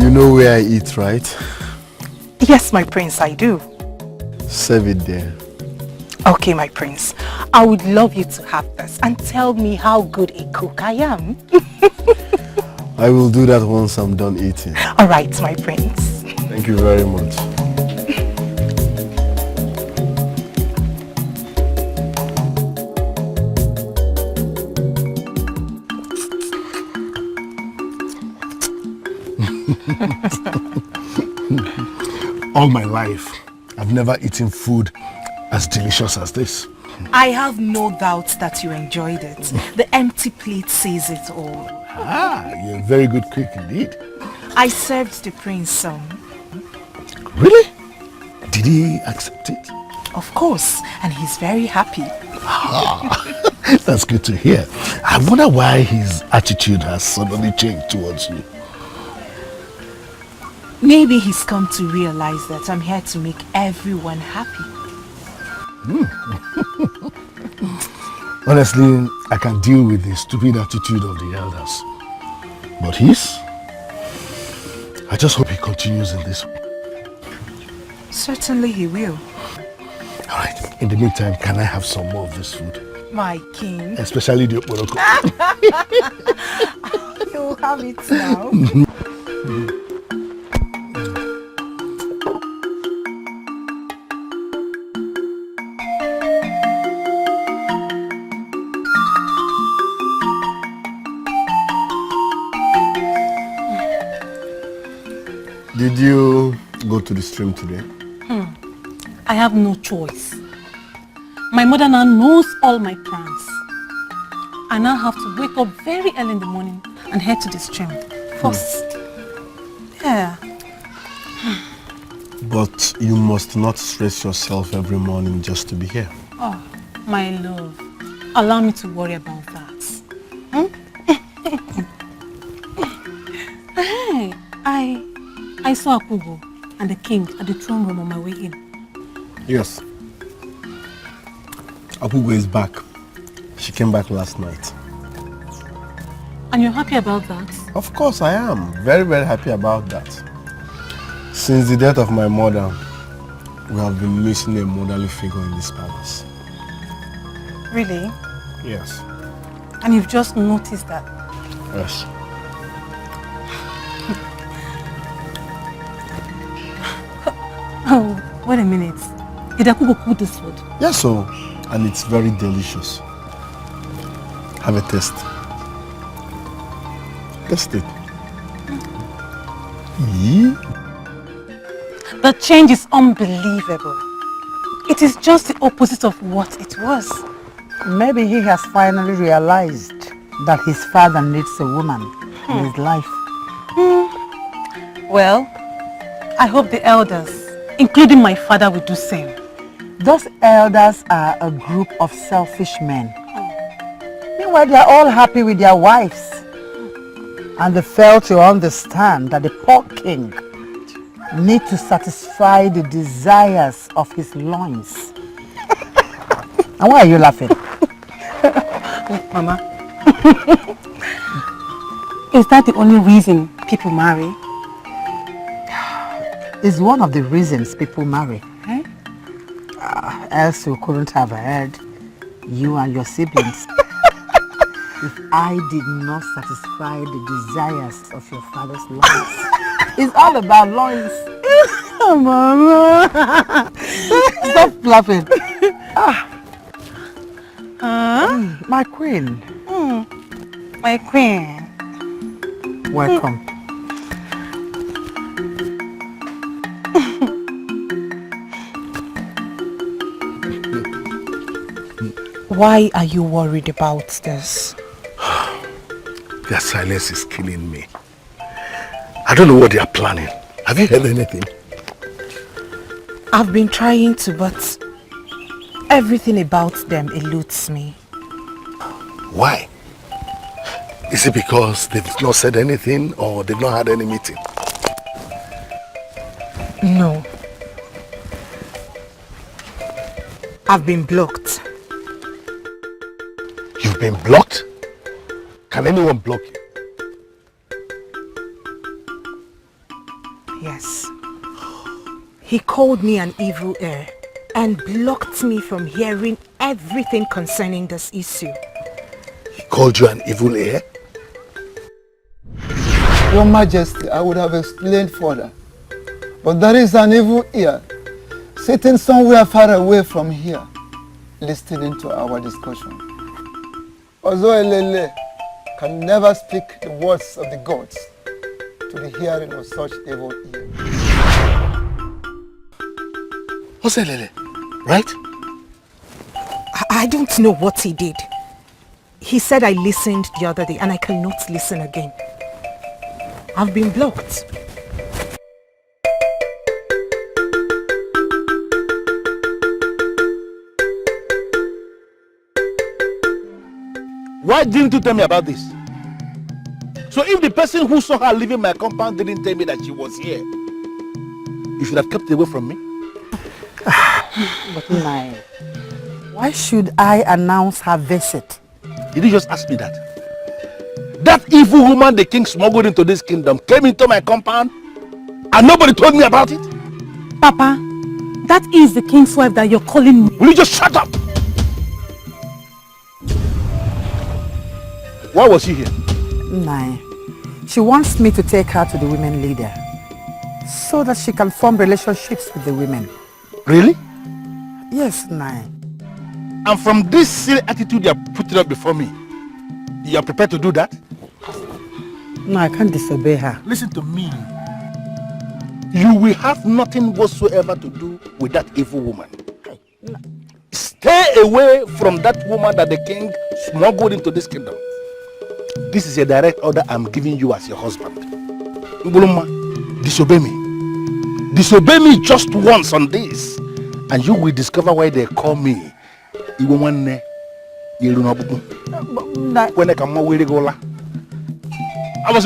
Speaker 9: You know where I eat, right?
Speaker 8: Yes, my prince, I do.
Speaker 9: Serve it there.
Speaker 8: Okay, my prince. I would love you to have this and tell me how good a cook I am.
Speaker 9: I will do that once I'm done eating.
Speaker 8: All right, my prince.
Speaker 9: Thank you very much.
Speaker 6: All my life, I've never eaten food as delicious as this.
Speaker 8: I have no doubt that you enjoyed it. The empty plate says it all.
Speaker 6: Ah, you're a very good cook indeed.
Speaker 8: I served the prince some.
Speaker 6: Really? Did he accept it?
Speaker 8: Of course, and he's very happy.
Speaker 6: Ah, that's good to hear. I wonder why his attitude has suddenly changed towards you.
Speaker 8: Maybe he's come to realize that I'm here to make everyone happy.
Speaker 6: Honestly, I can deal with the stupid attitude of the elders. But his? I just hope he continues in this way.
Speaker 8: Certainly he will.
Speaker 6: All right. In the meantime, can I have some more of this food?
Speaker 8: My king.
Speaker 6: Especially the okporoko.
Speaker 8: You have it now.
Speaker 9: Did you go to the stream today?
Speaker 1: I have no choice. My mother now knows all my plans. I now have to wake up very early in the morning and head to the stream first. Yeah.
Speaker 9: But you must not stress yourself every morning just to be here.
Speaker 1: Oh, my love. Allow me to worry about that. Hey, I saw Akugo and the king at the throne room on my way in.
Speaker 9: Yes. Akugo is back. She came back last night.
Speaker 1: And you're happy about that?
Speaker 9: Of course I am. Very, very happy about that. Since the death of my mother, we have been missing a motherly figure in this palace.
Speaker 1: Really?
Speaker 9: Yes.
Speaker 1: And you've just noticed that?
Speaker 9: Yes.
Speaker 1: Oh, wait a minute. Did Akugo cook this food?
Speaker 9: Yes, so. And it's very delicious. Have a taste. Taste it.
Speaker 1: The change is unbelievable. It is just the opposite of what it was.
Speaker 15: Maybe he has finally realized that his father needs a woman in his life.
Speaker 1: Well, I hope the elders, including my father, will do same.
Speaker 15: Those elders are a group of selfish men. Meanwhile, they are all happy with their wives. And they fail to understand that the poor king needs to satisfy the desires of his loins. And why are you laughing?
Speaker 1: Mama, is that the only reason people marry?
Speaker 15: It's one of the reasons people marry.
Speaker 1: Eh?
Speaker 15: Else you couldn't have heard you and your siblings. If I did not satisfy the desires of your father's loins. It's all about loins. Mama. Stop laughing. My queen.
Speaker 1: My queen.
Speaker 15: Welcome.
Speaker 8: Why are you worried about this?
Speaker 6: Their silence is killing me. I don't know what they are planning. Have you heard anything?
Speaker 8: I've been trying to, but everything about them eludes me.
Speaker 6: Why? Is it because they've not said anything or they've not had any meeting?
Speaker 8: No. I've been blocked.
Speaker 6: You've been blocked? Can anyone block you?
Speaker 8: Yes. He called me an evil heir and blocked me from hearing everything concerning this issue.
Speaker 6: He called you an evil heir?
Speaker 14: Your Majesty, I would have explained further. But there is an evil ear sitting somewhere far away from here, listening to our discussion. Ozoelele can never speak the words of the gods to the hearing of such evil ear.
Speaker 6: Ozoelele, right?
Speaker 8: I don't know what he did. He said I listened the other day and I cannot listen again. I've been blocked.
Speaker 4: Why didn't you tell me about this? So if the person who saw her leaving my compound didn't tell me that she was here, you should have kept away from me.
Speaker 15: But why should I announce her visit?
Speaker 4: Did you just ask me that? That evil woman the king smuggled into this kingdom came into my compound and nobody told me about it?
Speaker 1: Papa, That is the king's wife that you're calling me.
Speaker 4: Will you just shut up? Why was she here?
Speaker 15: Nai, she wants me to take her to the women leader so that she can form relationships with the women.
Speaker 4: Really?
Speaker 15: Yes, Nai.
Speaker 4: And from this silly attitude you're putting up before me, you're prepared to do that?
Speaker 15: No, I can't disobey her.
Speaker 4: Listen to me. You will have nothing whatsoever to do with that evil woman. Stay away from that woman that the king smuggled into this kingdom. This is a direct order I'm giving you as your husband. Nguluma, disobey me. Disobey me just once on this, and you will discover why they call me Iwomanne Yerunabubu. When I come away, I was